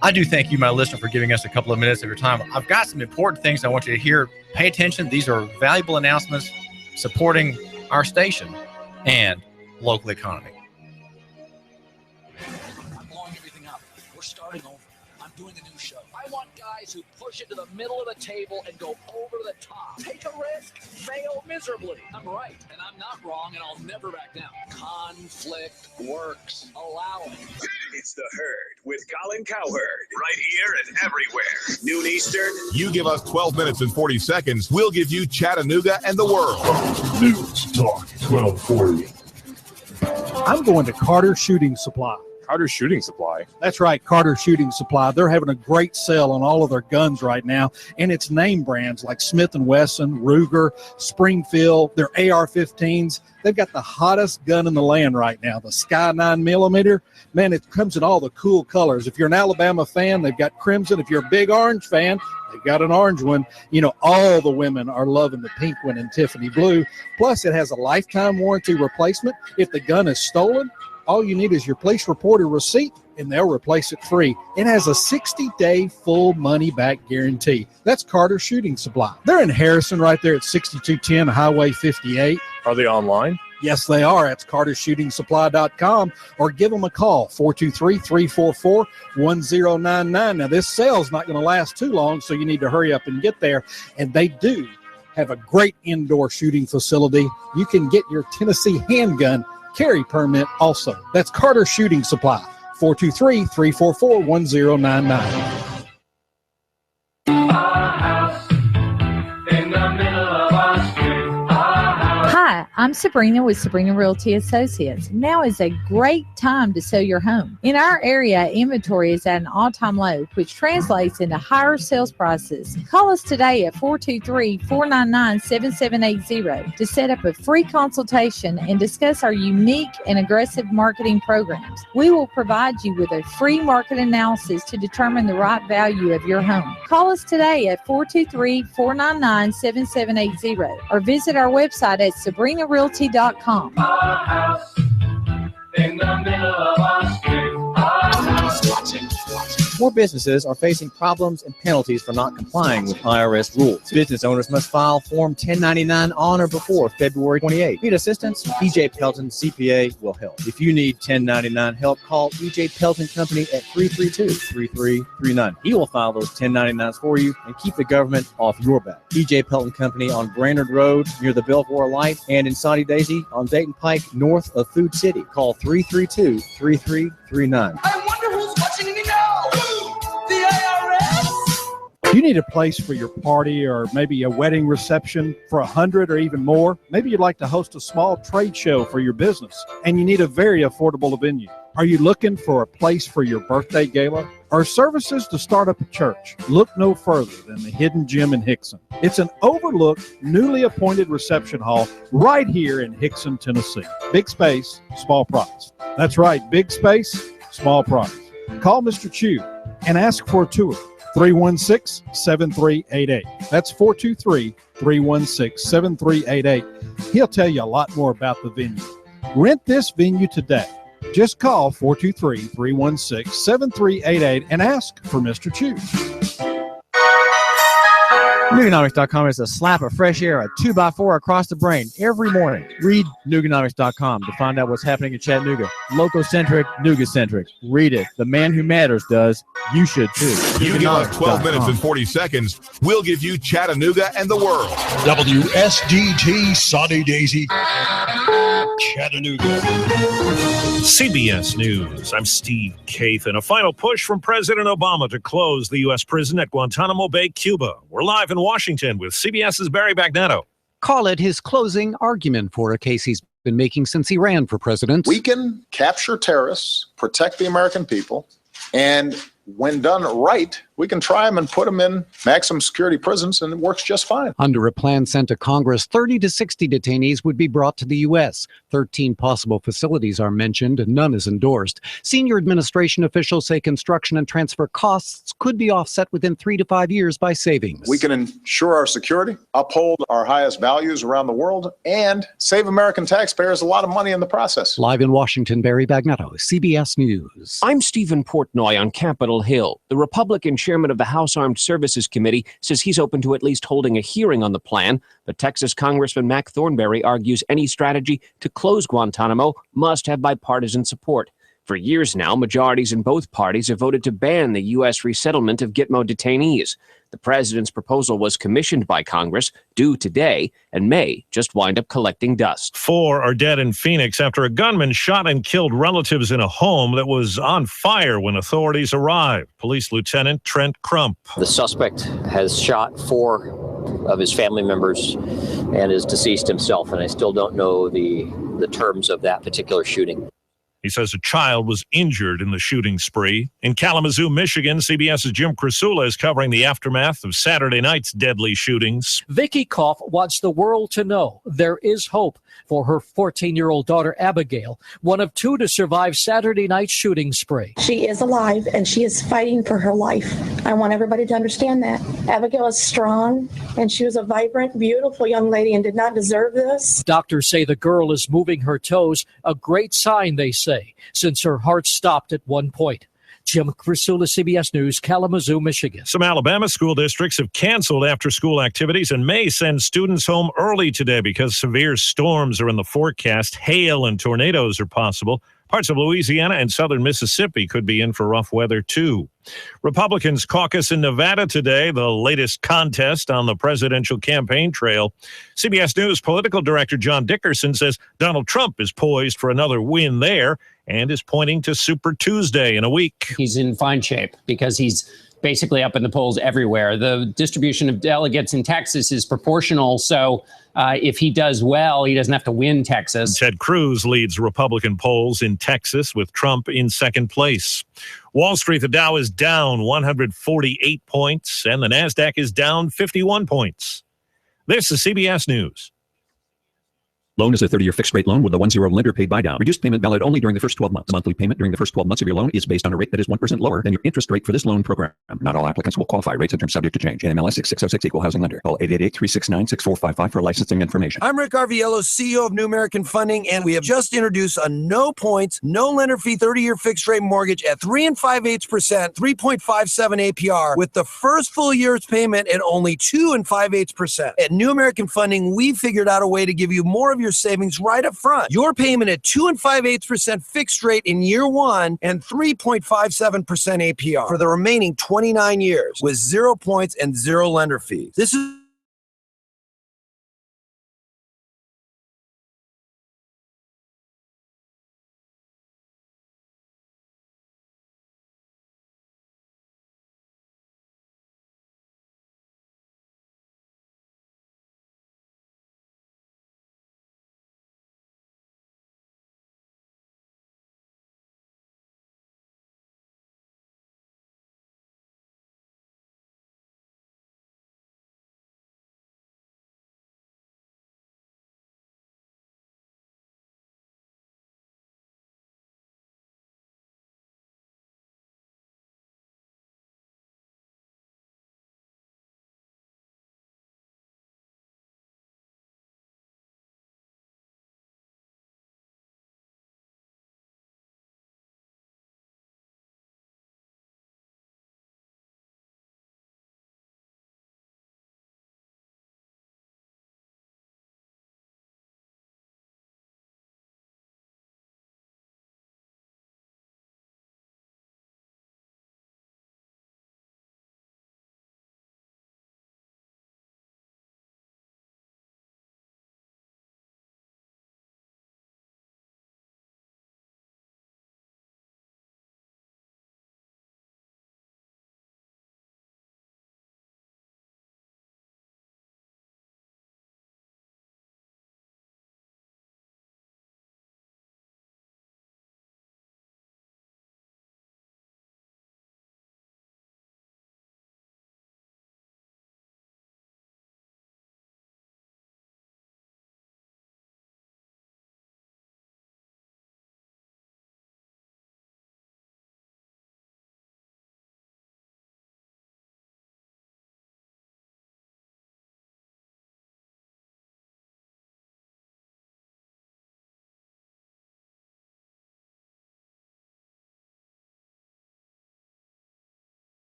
I do thank you, my listener, for giving us a couple of minutes of your time. I've got some important things I want you to hear. Pay attention. These are valuable announcements supporting our station and local economy. I'm blowing everything up. We're starting over. I'm doing a new show. I want guys who push it to the middle of the table and go over the top. Take a risk, fail miserably. I'm right, and I'm not wrong, and I'll never back down. Conflict works. Allow it. It's The Herd with Colin Cowherd. Right here and everywhere. Noon Eastern. You give us 12 minutes and 40 seconds, we'll give you Chattanooga and the world. News Talk 1240. I'm going to Carter Shooting Supply. Carter Shooting Supply. That's right, Carter Shooting Supply. They're having a great sale on all of their guns right now, and it's name brands like Smith & Wesson, Ruger, Springfield, their AR-15s. They've got the hottest gun in the land right now, the Sky 9mm. Man, it comes in all the cool colors. If you're an Alabama fan, they've got crimson. If you're a big orange fan, they've got an orange one. You know, all the women are loving the pink one in Tiffany blue. Plus, it has a lifetime warranty replacement. If the gun is stolen, all you need is your police report or receipt, and they'll replace it free. It has a 60-day full money-back guarantee. That's Carter Shooting Supply. They're in Harrison right there at 6210 Highway 58. Are they online? Yes, they are. That's cartershootingsupply.com, or give them a call, 423-344-1099. Now, this sale's not going to last too long, so you need to hurry up and get there. And they do have a great indoor shooting facility. You can get your Tennessee handgun carry permit also. That's Carter Shooting Supply, 423-344-1099. Hi, I'm Sabrina with Sabrina Realty Associates. Now is a great time to sell your home. In our area, inventory is at an all-time low, which translates into higher sales prices. Call us today at 423-499-7780 to set up a free consultation and discuss our unique and aggressive marketing programs. We will provide you with a free market analysis to determine the right value of your home. Call us today at 423-499-7780 or visit our website at SabrinaRealty.com. In the middle of our street. More businesses are facing problems and penalties for not complying with IRS rules. Business owners must file Form 1099 on or before February 28. Need assistance? EJ Pelton CPA will help. If you need 1099 help, call EJ Pelton Company at 332-3339. He will file those 1099s for you and keep the government off your back. EJ Pelton Company on Brainerd Road near the Belvoir Light, and in Soddy Daisy on Dayton Pike north of Food City. Call 332-3339. I wonder who's watching me now. The IRS. You need a place for your party or maybe a wedding reception for 100 or even more. Maybe you'd like to host a small trade show for your business, and you need a very affordable venue. Are you looking for a place for your birthday gala or services to start up a church? Look no further than the Hidden Gem in Hickson. It's an overlooked, newly appointed reception hall right here in Hickson, Tennessee. Big space, small price. That's right, big space, small price. Call Mr. Chu and ask for a tour. 316-7388. That's 423-316-7388. He'll tell you a lot more about the venue. Rent this venue today. Just call 423-316-7388 and ask for Mr. Chu. Nooganomics.com is a slap of fresh air, a 2x4 across the brain every morning. Read Nooganomics.com to find out what's happening in Chattanooga. Local-centric, Nooga-centric. Read it. The man who matters does. You should too. You give us 12 minutes and 40 seconds, we'll give you Chattanooga and the world. WSDT Sunny Daisy, Chattanooga. CBS News. I'm Steve Kathan. A final push from President Obama to close the U.S. prison at Guantanamo Bay, Cuba. We're live in Washington with CBS's Barry Bagnetto. Call it his closing argument for a case he's been making since he ran for president. We can capture terrorists, protect the American people, and when done right, we can try them and put them in maximum security prisons, and it works just fine. Under a plan sent to Congress, 30 to 60 detainees would be brought to the U.S. 13 possible facilities are mentioned, and none is endorsed. Senior administration officials say construction and transfer costs could be offset within 3 to 5 years by savings. We can ensure our security, uphold our highest values around the world, and save American taxpayers a lot of money in the process. Live in Washington, Barry Bagnetto, CBS News. I'm Stephen Portnoy on Capitol Hill. The Republican chairman of the House Armed Services Committee says he's open to at least holding a hearing on the plan. But Texas Congressman Mac Thornberry argues any strategy to close Guantanamo must have bipartisan support. For years now, majorities in both parties have voted to ban the U.S. resettlement of Gitmo detainees. The president's proposal was commissioned by Congress, due today, and may just wind up collecting dust. 4 are dead in Phoenix after a gunman shot and killed relatives in a home that was on fire when authorities arrived. Police Lieutenant Trent Crump. The suspect has shot 4 of his family members and is deceased himself, and I still don't know the terms of that particular shooting. He says a child was injured in the shooting spree. In Kalamazoo, Michigan, CBS's Jim Krasula is covering the aftermath of Saturday night's deadly shootings. Vicky Koff wants the world to know there is hope for her 14-year-old daughter, Abigail, one of 2 to survive Saturday night's shooting spree. She is alive, and she is fighting for her life. I want everybody to understand that. Abigail is strong, and she was a vibrant, beautiful young lady and did not deserve this. Doctors say the girl is moving her toes, a great sign, they say, since her heart stopped at one point. Jim Krasula, CBS News, Kalamazoo, Michigan. Some Alabama school districts have canceled after-school activities and may send students home early today because severe storms are in the forecast. Hail and tornadoes are possible. Parts of Louisiana and southern Mississippi could be in for rough weather, too. Republicans caucus in Nevada today, the latest contest on the presidential campaign trail. CBS News political director John Dickerson says Donald Trump is poised for another win there and is pointing to Super Tuesday in a week. He's in fine shape because he's basically up in the polls everywhere. The distribution of delegates in Texas is proportional, so if he does well, he doesn't have to win Texas. Ted Cruz leads Republican polls in Texas with Trump in second place. Wall Street, the Dow is down 148 points, and the NASDAQ is down 51 points. This is CBS News. Loan is a 30-year fixed-rate loan with a 1-0 lender paid buy-down. Reduced payment valid only during the first 12 months. The monthly payment during the first 12 months of your loan is based on a rate that is 1% lower than your interest rate for this loan program. Not all applicants will qualify. Rates and terms subject to change. NMLS 6606 Equal Housing Lender. Call 888-369-6455 for licensing information. I'm Rick Arviello, CEO of New American Funding, and we have just introduced a no-points, no-lender fee 30-year fixed-rate mortgage at 3 5/8%, 3.57 APR, with the first full year's payment at only 2 5/8%. At New American Funding, we figured out a way to give you more of your savings right up front. Your payment at 2 5/8% fixed rate in year 1 and 3.57% APR for the remaining 29 years with 0 points and 0 lender fees. This is